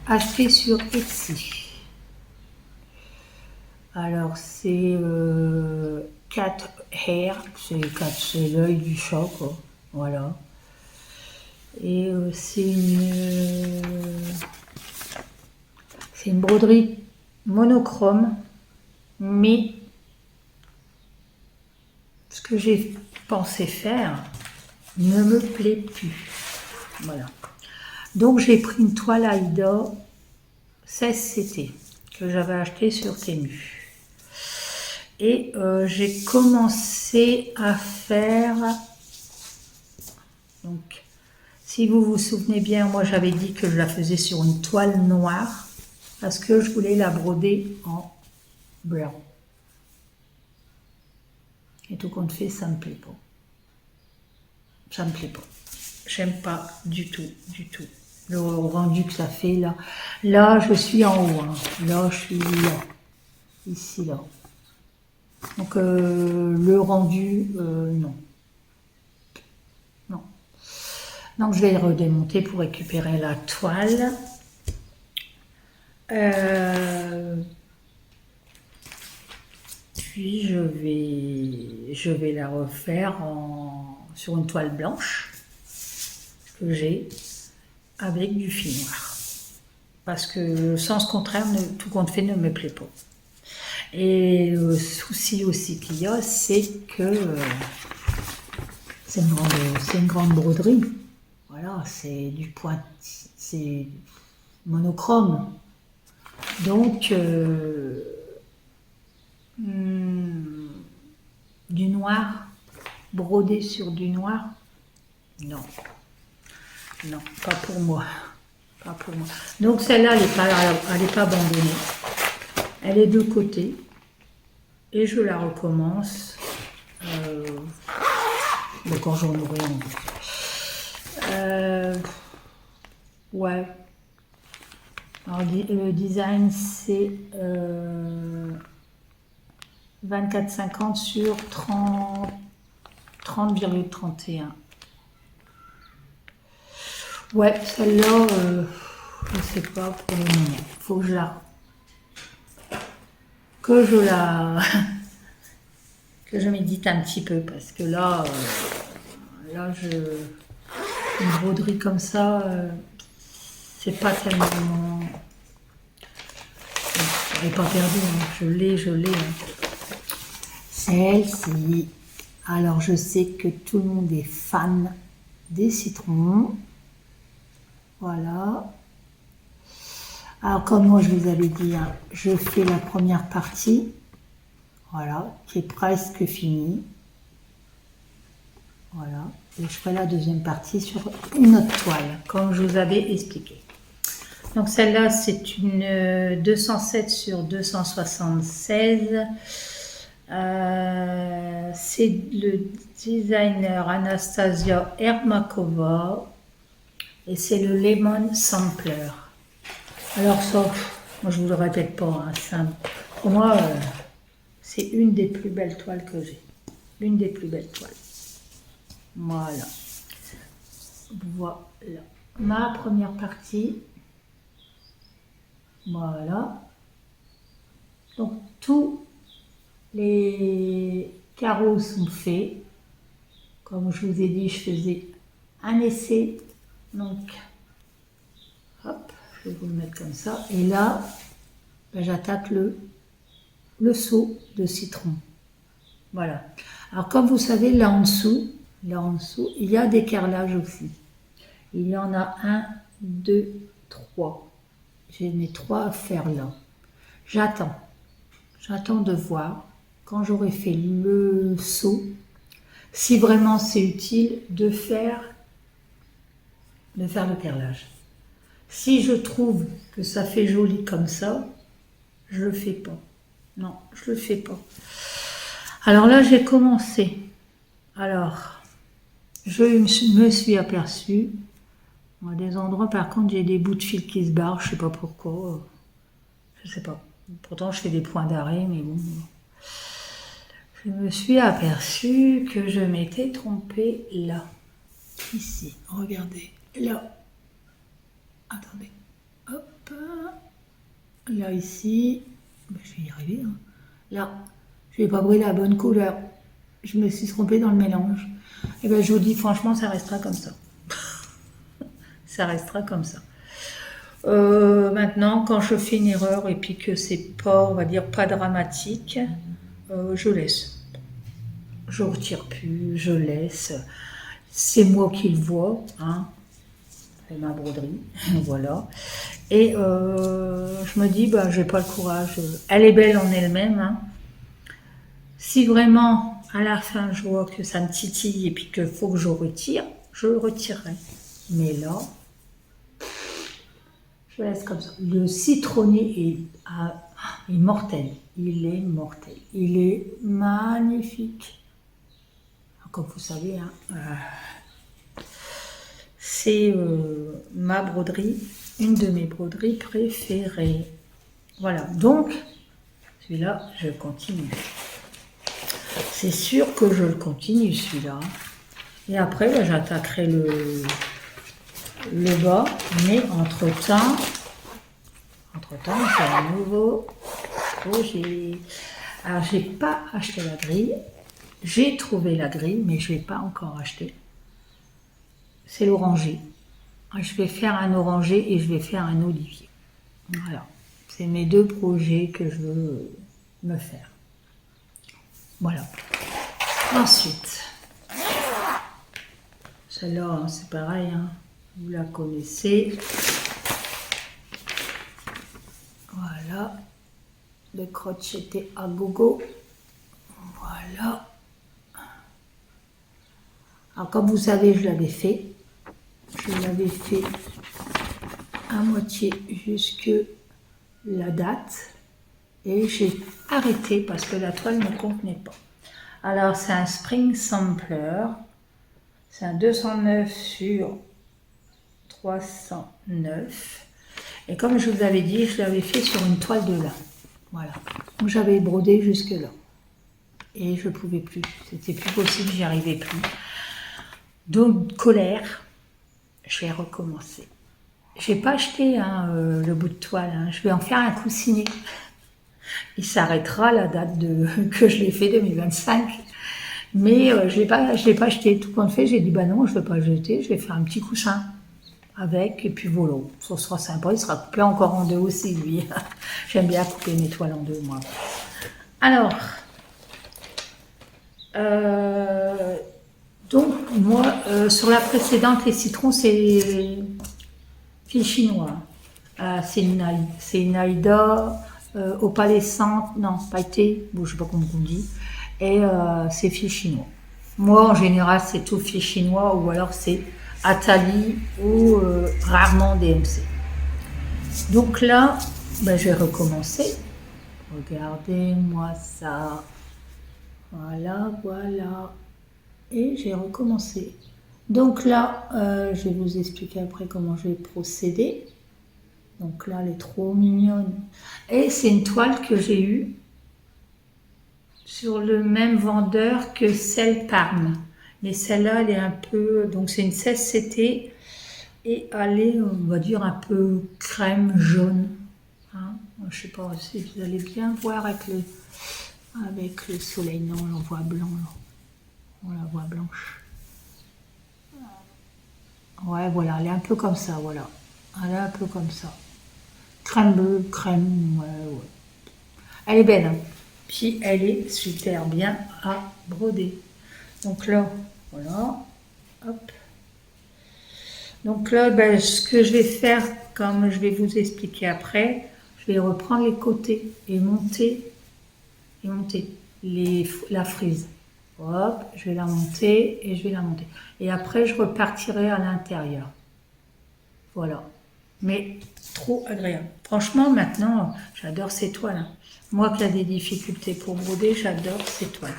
acheté sur Etsy. Alors, c'est 4 hairs, c'est l'œil du chat, quoi. Voilà. Et c'est une broderie monochrome, mais ce que j'ai pensé faire ne me plaît plus. Voilà. Donc j'ai pris une toile Aïda 16CT que j'avais achetée sur Temu. Et j'ai commencé à faire... Donc, si vous vous souvenez bien, moi j'avais dit que je la faisais sur une toile noire parce que je voulais la broder en blanc. Et tout compte fait, ça me plaît pas. Ça me plaît pas. J'aime pas du tout, du tout. Le rendu que ça fait là. Là, je suis en haut. Hein. Là, je suis là. Ici, là. Donc, le rendu, non. Non. Donc, je vais redémonter pour récupérer la toile. Puis, je vais la refaire sur une toile blanche que j'ai avec du fil noir. Parce que le sens contraire, tout compte fait, ne me plaît pas. Et le souci aussi qu'il y a, c'est que c'est une grande broderie. Voilà, c'est du point, c'est monochrome. Donc, du noir, brodé sur du noir, non. Non, pas pour moi. Pas pour moi. Donc celle-là, elle est pas abandonnée. Elle est de côté. Et je la recommence quand j'en aurai envie. Ouais. Alors, le design, c'est 24,50 sur 30,31. Ouais, celle-là, je sais pas pour le moment. Faut que que je médite un petit peu parce que là, une broderie comme ça, c'est pas tellement. Elle n'est pas perdue, hein. Je l'ai. Hein. Celle-ci. Alors, je sais que tout le monde est fan des citrons. Voilà. Alors, comme moi, je vous avais dit, hein, je fais la première partie. Voilà, qui est presque finie. Voilà. Et je ferai la deuxième partie sur une autre toile, comme je vous avais expliqué. Donc celle-là, c'est une 207 sur 276. C'est le designer Anastasia Ermakova. Et c'est le Lemon Sampler. Alors ça, moi je vous le répète pas, hein, pour moi, c'est une des plus belles toiles que j'ai. Une des plus belles toiles. Voilà. Voilà. Ma première partie. Voilà. Donc, tous les carreaux sont faits. Comme je vous ai dit, je faisais un essai. Donc, hop, je vais vous le mettre comme ça. Et là, ben, j'attaque le seau de citron. Voilà. Alors, comme vous savez, là en dessous, il y a des carrelages aussi. Il y en a 1, 2, 3. J'ai mes 3 à faire là. J'attends de voir, quand j'aurai fait le seau, si vraiment c'est utile de faire le carrelage. Si je trouve que ça fait joli comme ça, je le fais pas. Non, je le fais pas. Alors là, j'ai commencé. Alors, je me suis aperçue. À des endroits, par contre, j'ai des bouts de fil qui se barrent. Je sais pas pourquoi. Je sais pas. Pourtant, je fais des points d'arrêt, mais bon. Je me suis aperçue que je m'étais trompée là. Ici, regardez. Là. Attendez. Hop. Là, ici. Je vais y arriver. Hein. Là. Je n'ai pas pris la bonne couleur. Je me suis trompée dans le mélange. Et bien, je vous dis, franchement, ça restera comme ça. Ça restera comme ça. Maintenant, quand je fais une erreur et puis que c'est pas, on va dire, pas dramatique, je laisse. je retire plus, je laisse. C'est moi qui le vois, hein. C'est ma broderie, voilà. Et je me dis, bah, j'ai pas le courage. Elle est belle en elle-même, hein. Si vraiment, à la fin, je vois que ça me titille et puis qu'il faut que je retire, je le retirerai. Mais là, je laisse comme ça. Le citronnier est mortel. Il est mortel. Il est magnifique. Comme vous savez, hein, c'est ma broderie, une de mes broderies préférées. Voilà, donc, celui-là, je continue. C'est sûr que je le continue, celui-là. Et après, bah, j'attaquerai le bas. Mais entre-temps, c'est un nouveau projet. Alors, j'ai pas acheté la grille. J'ai trouvé la grille, mais je ne l'ai pas encore acheté. C'est l'oranger. Je vais faire un oranger et je vais faire un olivier. Voilà. C'est mes deux projets que je veux me faire. Voilà. Ensuite, celle-là, hein, c'est pareil, hein, vous la connaissez. Voilà. Le crocheté à gogo. Voilà. Alors, comme vous savez, je l'avais fait. Je l'avais fait à moitié jusque la date. Et j'ai arrêté parce que la toile ne convenait pas. Alors, c'est un Spring Sampler. C'est un 209 sur 309. Et comme je vous avais dit, je l'avais fait sur une toile de lin. Voilà. Donc, j'avais brodé jusque là. Et je ne pouvais plus. C'était plus possible, j'y arrivais plus. Donc, colère, je vais recommencer. Je n'ai pas acheté le bout de toile. Hein. Je vais en faire un coussinet. Il s'arrêtera la date que je l'ai fait 2025. Mais je l'ai pas acheté. Tout compte fait, j'ai dit bah non, je ne vais pas le jeter, je vais faire un petit coussin avec. Et puis voilà, ça sera sympa. Il sera coupé encore en deux aussi, lui. J'aime bien couper mes toiles en deux, moi. Alors, donc moi, sur la précédente, les citrons, c'est fil chinois. C'est une Aïda opalescente, non, pailletée, bon, je sais pas comment on dit. Et c'est fil chinois. Moi, en général, c'est tout fil chinois ou alors c'est Atali ou rarement DMC. Donc là, ben, je vais recommencer. Regardez-moi ça. Voilà, voilà. Et j'ai recommencé. Donc là, je vais vous expliquer après comment je vais procéder. Donc là, elle est trop mignonne. Et c'est une toile que j'ai eue sur le même vendeur que celle Parme. Mais celle-là, elle est un peu... Donc c'est une 16CT et elle est, on va dire, un peu crème jaune. Hein, je ne sais pas si vous allez bien voir avec le soleil. Non, on voit blanc. Là. On la voit blanche. Ouais, voilà, elle est un peu comme ça, voilà. Elle est un peu comme ça. Crème bleue, crème, ouais. Elle est belle, hein. Puis elle est super bien à broder. Donc là, voilà, hop. Donc là, ben, ce que je vais faire, comme je vais vous expliquer après, je vais reprendre les côtés et monter la frise. Hop, je vais la monter et je vais la monter. Et après, je repartirai à l'intérieur. Voilà. Mais trop agréable. Franchement, maintenant, j'adore ces toiles. Hein. Moi qui ai des difficultés pour broder, j'adore ces toiles.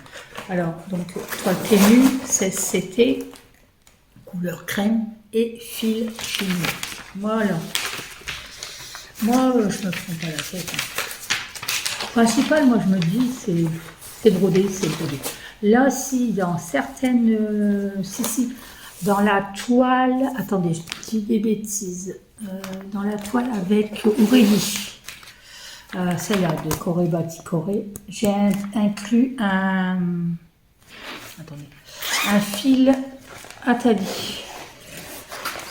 Alors, donc, toile ténue, 16CT, couleur crème et fil chinois. Voilà. Moi, je me prends pas la tête. Hein. Principal, moi, je me dis, c'est broder, c'est broder. Là, si, dans certaines... dans la toile... Attendez, je dis des bêtises. Dans la toile avec Aurélie, celle-là de Corée Bati Corée, j'ai inclus un fil Atali.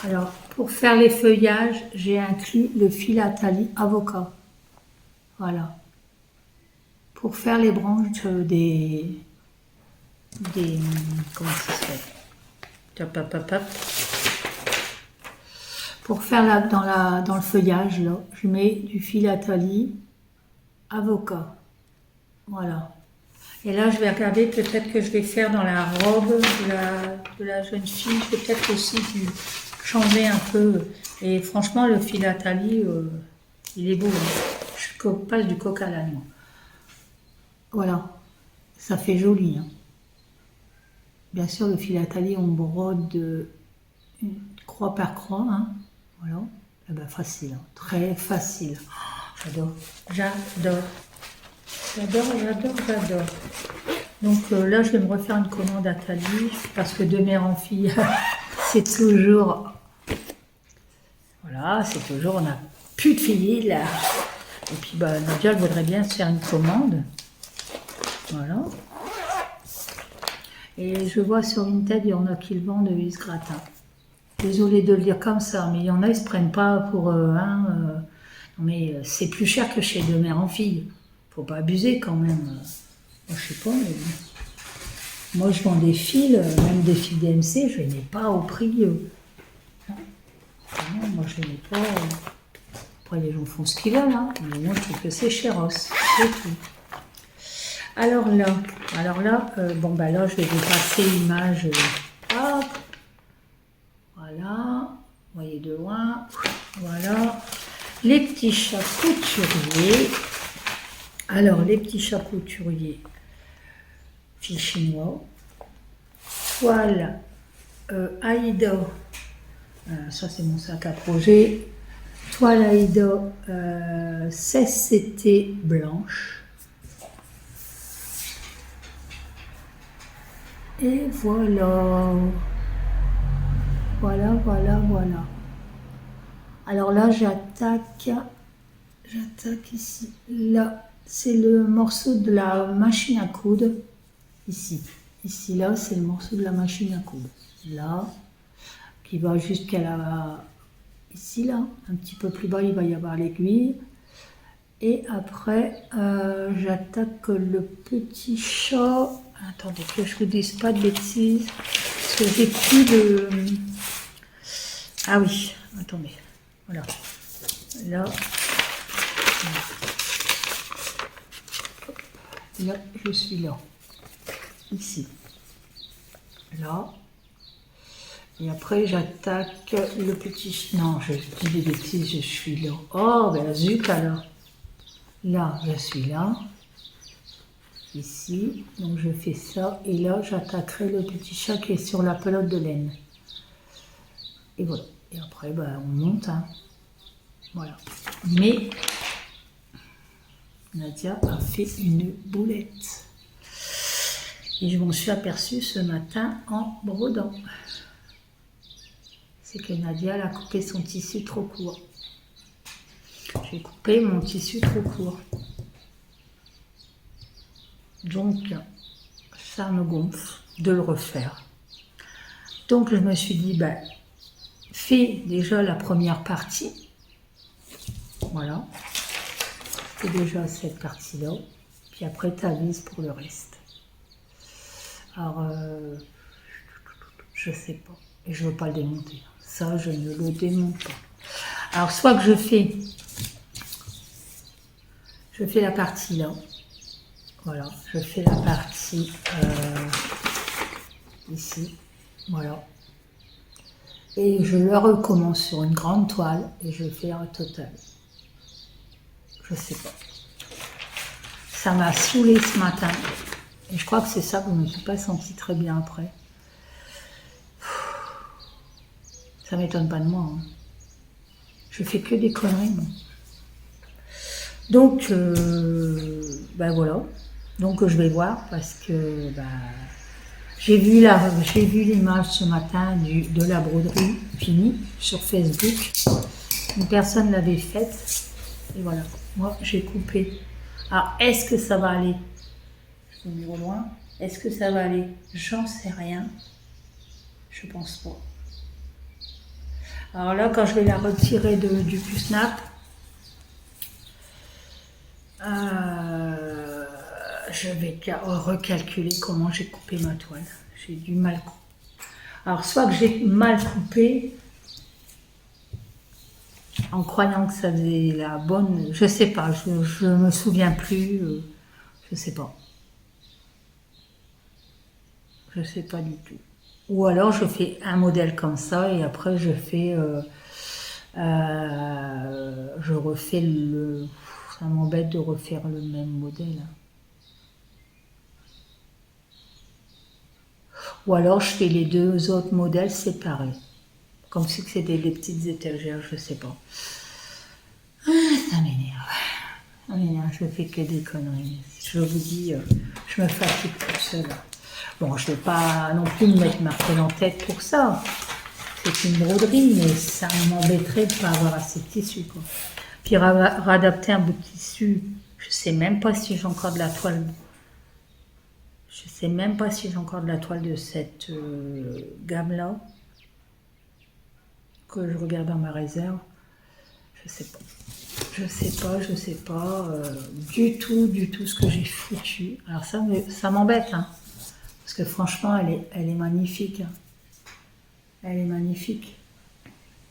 Alors, pour faire les feuillages, j'ai inclus le fil Atali avocat. Voilà. Pour faire les branches comment ça se fait? Hop, hop, hop, hop. Pour faire dans le feuillage, là, je mets du philatali avocat. Voilà. Et là, je vais regarder, peut-être que je vais faire dans la robe de la jeune fille, je vais peut-être aussi changer un peu. Et franchement, le philatali, il est beau. Hein. Je passe du coq à l'âne, moi. Voilà. Ça fait joli. Hein. Bien sûr, le philatali, on brode croix par croix. Hein. Voilà. Eh ben, facile. Hein. Très facile. Oh, j'adore. J'adore. J'adore, j'adore, j'adore. Donc là, je vais me refaire une commande à Thalys parce que de mère en fille, c'est toujours... Voilà, c'est toujours... On n'a plus de fil. Là. Et puis, bah, Nadia, elle voudrait bien se faire une commande. Voilà. Et je vois sur Vinted, il y en a qui le vendent, ils se grattent. Désolée de le dire comme ça, mais il y en a, ils se prennent pas pour... non, mais c'est plus cher que chez de mère en fille. Faut pas abuser quand même. Moi, je sais pas, mais moi je vends des fils, même des fils DMC, je les mets pas au prix. Non, moi je les mets pas. Après les gens font ce qu'ils veulent, hein, mais moi je trouve que c'est chéros, c'est tout. Alors là, bon bah là je vais vous passer l'image. Hop, voilà, vous voyez de loin, voilà. Les petits chats couturiers. Alors, les petits chats couturiers, fil chinois, toile Aïda, ça c'est mon sac à projet, toile Aïda 16 CT blanche. Et voilà. Voilà, voilà, voilà. Alors là, j'attaque ici, là. C'est le morceau de la machine à coudre, ici. Ici, là, c'est le morceau de la machine à coudre. Là, qui va jusqu'à la... Ici, là, un petit peu plus bas, il va y avoir l'aiguille. Et après, j'attaque le petit chat. Attendez, que je vous dise pas de bêtises. Parce que j'ai plus de... Ah oui, attendez. Voilà. Là... Là, je suis là, ici, là, et après j'attaque le petit... Non, je dis des bêtises, je suis là. Oh, ben zut alors. Là, je suis là, ici, donc je fais ça, et là, j'attaquerai le petit chat qui est sur la pelote de laine. Et voilà. Et après, ben, on monte, hein. Voilà. Mais... Nadia a fait une boulette. Et je m'en suis aperçue ce matin en brodant. C'est que Nadia elle a coupé son tissu trop court. J'ai coupé mon tissu trop court. Donc, ça me gonfle de le refaire. Donc, je me suis dit, ben, fais déjà la première partie. Voilà. C'est déjà cette partie-là, puis après tu avises pour le reste. Alors, je sais pas, et je veux pas le démonter. Ça, je ne le démonte pas. Alors, soit que je fais la partie là, voilà, je fais la partie ici, voilà, et je le recommence sur une grande toile et je fais un total. Je sais pas. Ça m'a saoulée ce matin. Et je crois que c'est ça que je ne me suis pas sentie très bien après. Ça m'étonne pas de moi. Hein. Je fais que des conneries, moi. Donc, ben voilà. Donc je vais voir parce que j'ai vu l'image ce matin de la broderie finie sur Facebook. Une personne l'avait faite. Et voilà. Moi, j'ai coupé. Alors, est-ce que ça va aller? Je vais au loin. Est-ce que ça va aller? J'en sais rien. Je pense pas. Alors là, quand je vais la retirer du puce-snap, je vais recalculer comment j'ai coupé ma toile. J'ai du mal couper. Alors, soit que j'ai mal coupé, en croyant que ça faisait la bonne, je sais pas, je me souviens plus, je sais pas. Je sais pas du tout. Ou alors je fais un modèle comme ça et après je fais, je refais le, ça m'embête de refaire le même modèle. Ou alors je fais les deux autres modèles séparés. Comme si c'était des petites étagères, je sais pas. Ah, ça m'énerve. Ça m'énerve, je fais que des conneries. Je vous dis, je me fatigue toute seule. Bon, je ne vais pas non plus me mettre martel en tête pour ça. C'est une broderie, mais ça m'embêterait de ne pas avoir assez de tissu, quoi. Puis réadapter un bout de tissu, je ne sais même pas si j'ai encore de la toile. Je sais même pas si j'ai encore de la toile de cette gamme-là. Que je regarde dans ma réserve. Je sais pas. Je sais pas du tout ce que j'ai foutu. Alors ça m'embête, hein, parce que franchement, elle est magnifique. Hein. Elle est magnifique.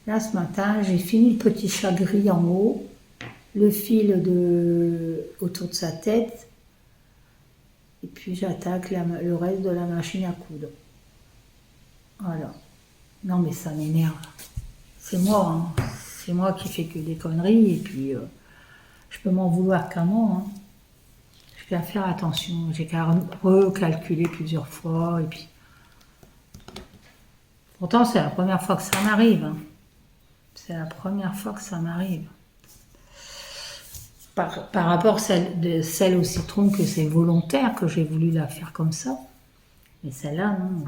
Là, ce matin, j'ai fini le petit chat gris en haut, le fil autour de sa tête, et puis j'attaque le reste de la machine à coudre. Voilà. Non, mais ça m'énerve. C'est moi, hein. C'est moi qui fais que des conneries, et puis je peux m'en vouloir qu'à moi. Hein. J'ai qu'à faire attention, j'ai qu'à recalculer plusieurs fois, et puis... Pourtant, c'est la première fois que ça m'arrive. Hein. C'est la première fois que ça m'arrive. Par rapport à celle au citron, que c'est volontaire, que j'ai voulu la faire comme ça. Mais celle-là, non,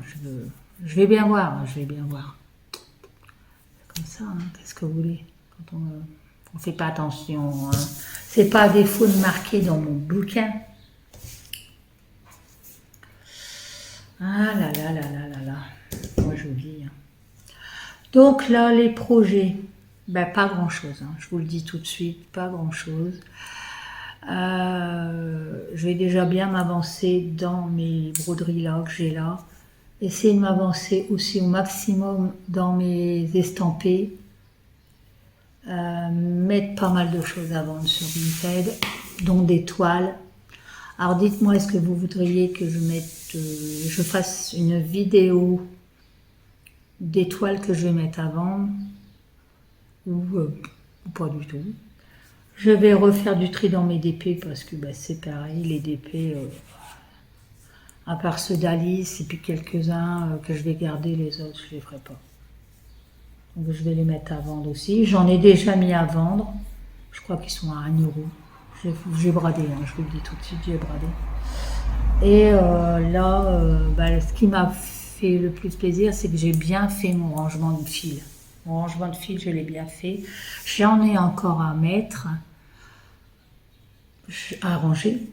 je vais bien voir, hein, je vais bien voir. C'est comme ça, hein, qu'est-ce que vous voulez quand on fait pas attention. Hein. C'est pas à défaut de marquer dans mon bouquin. Ah là là là là là là. Moi, je vis. Hein. Donc là, les projets, ben, pas grand-chose. Hein. Je vous le dis tout de suite, pas grand-chose. Je vais déjà bien m'avancer dans mes broderies là que j'ai là. Essayer de m'avancer aussi au maximum dans mes estampés. Mettre pas mal de choses à vendre sur Vinted, dont des toiles. Alors dites-moi, est-ce que vous voudriez que je fasse une vidéo des toiles que je vais mettre à vendre ou pas du tout. Je vais refaire du tri dans mes DP parce que c'est pareil, les DP, à part ceux d'Alice et puis quelques-uns que je vais garder, les autres je les ferai pas. Donc je vais les mettre à vendre aussi. J'en ai déjà mis à vendre. Je crois qu'ils sont à 1 euro. J'ai bradé, hein, je vous le dis tout de suite, j'ai bradé. Et là, ce qui m'a fait le plus plaisir, c'est que j'ai bien fait mon rangement de fil. Mon rangement de fil, je l'ai bien fait. J'en ai encore à mettre, à ranger,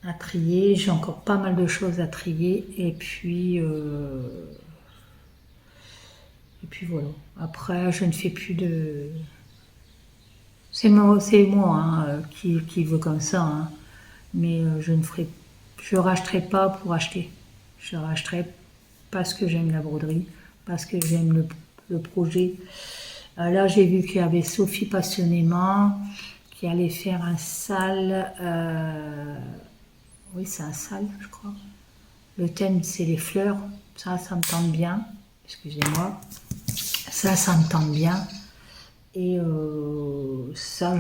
à trier. J'ai encore pas mal de choses à trier. Et puis voilà. Après, je ne fais plus de... C'est moi hein, qui veut comme ça. Hein. Mais je racheterai pas pour acheter. Je racheterai parce que j'aime la broderie, parce que j'aime le projet. Là, j'ai vu qu'il y avait Sophie Passionnément qui allait faire un sale... oui, c'est un sale, je crois. Le thème, c'est les fleurs. Ça me tente bien. Excusez-moi. Ça me tente bien. Et ça,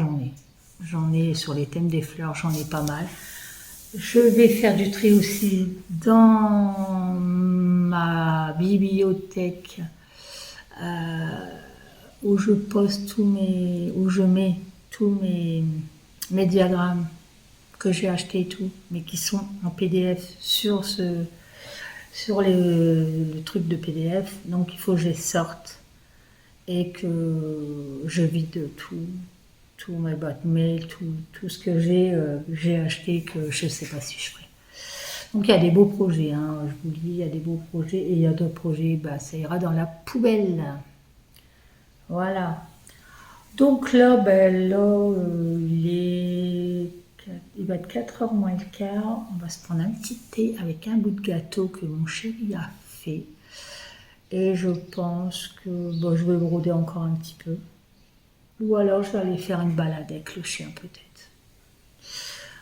j'en ai sur les thèmes des fleurs, j'en ai pas mal. Je vais faire du tri aussi dans ma bibliothèque où je mets tous mes diagrammes que j'ai achetés et tout, mais qui sont en PDF sur le truc de PDF. Donc il faut que je les sorte et que je vide tout mes boîtes mail, tout ce que j'ai acheté que je ne sais pas si je ferai. Donc il y a des beaux projets, hein, je vous le dis, il y a des beaux projets et il y a d'autres projets, ça ira dans la poubelle. Voilà. Donc là, il va être 4h moins le quart. On va se prendre un petit thé avec un bout de gâteau que mon chéri a fait. Et je pense que bon, je vais broder encore un petit peu. Ou alors je vais aller faire une balade avec le chien peut-être.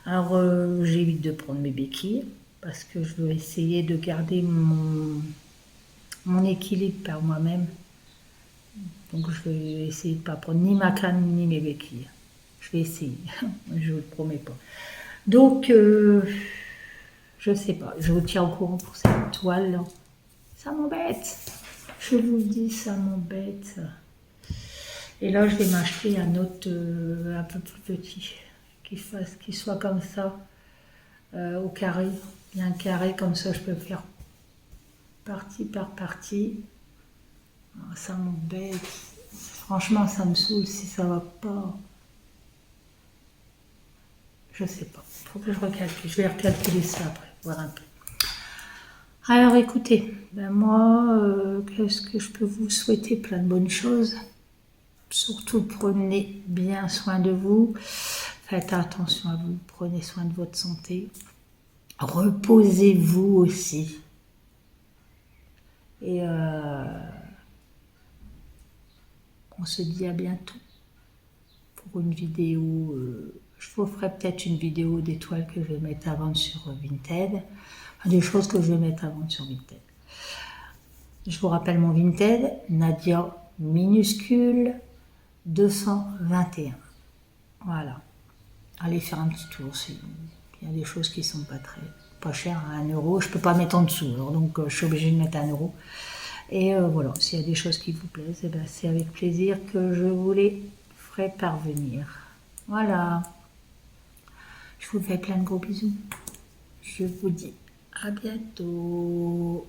Alors j'évite de prendre mes béquilles parce que je veux essayer de garder mon équilibre par moi-même. Donc je vais essayer de ne pas prendre ni ma canne ni mes béquilles. Je vais essayer, je ne vous le promets pas. Donc je sais pas, je vous tiens au courant pour cette toile là. Ça m'embête. Je vous le dis, ça m'embête. Et là, je vais m'acheter un autre un peu plus petit, qui soit comme ça, au carré, bien carré, comme ça je peux faire partie par partie. Ah, ça m'embête. Franchement, ça me saoule si ça va pas. Je sais pas. Faut que je recalcule. Je vais recalculer ça après, voir un peu. Alors écoutez, ben moi, qu'est-ce que je peux vous souhaiter? Plein de bonnes choses. Surtout prenez bien soin de vous. Faites attention à vous. Prenez soin de votre santé. Reposez-vous aussi. Et on se dit à bientôt pour une vidéo. Je vous ferai peut-être une vidéo des toiles que je vais mettre à vendre sur Vinted. Enfin, des choses que je vais mettre à vendre sur Vinted. Je vous rappelle mon Vinted, Nadia minuscule 221. Voilà. Allez faire un petit tour. Il y a des choses qui sont pas chères à 1 euro. Je peux pas mettre en dessous. Alors donc je suis obligée de mettre 1 euro. Et voilà, s'il y a des choses qui vous plaisent, eh ben, c'est avec plaisir que je vous les ferai parvenir. Voilà. Je vous fais plein de gros bisous. Je vous dis à bientôt.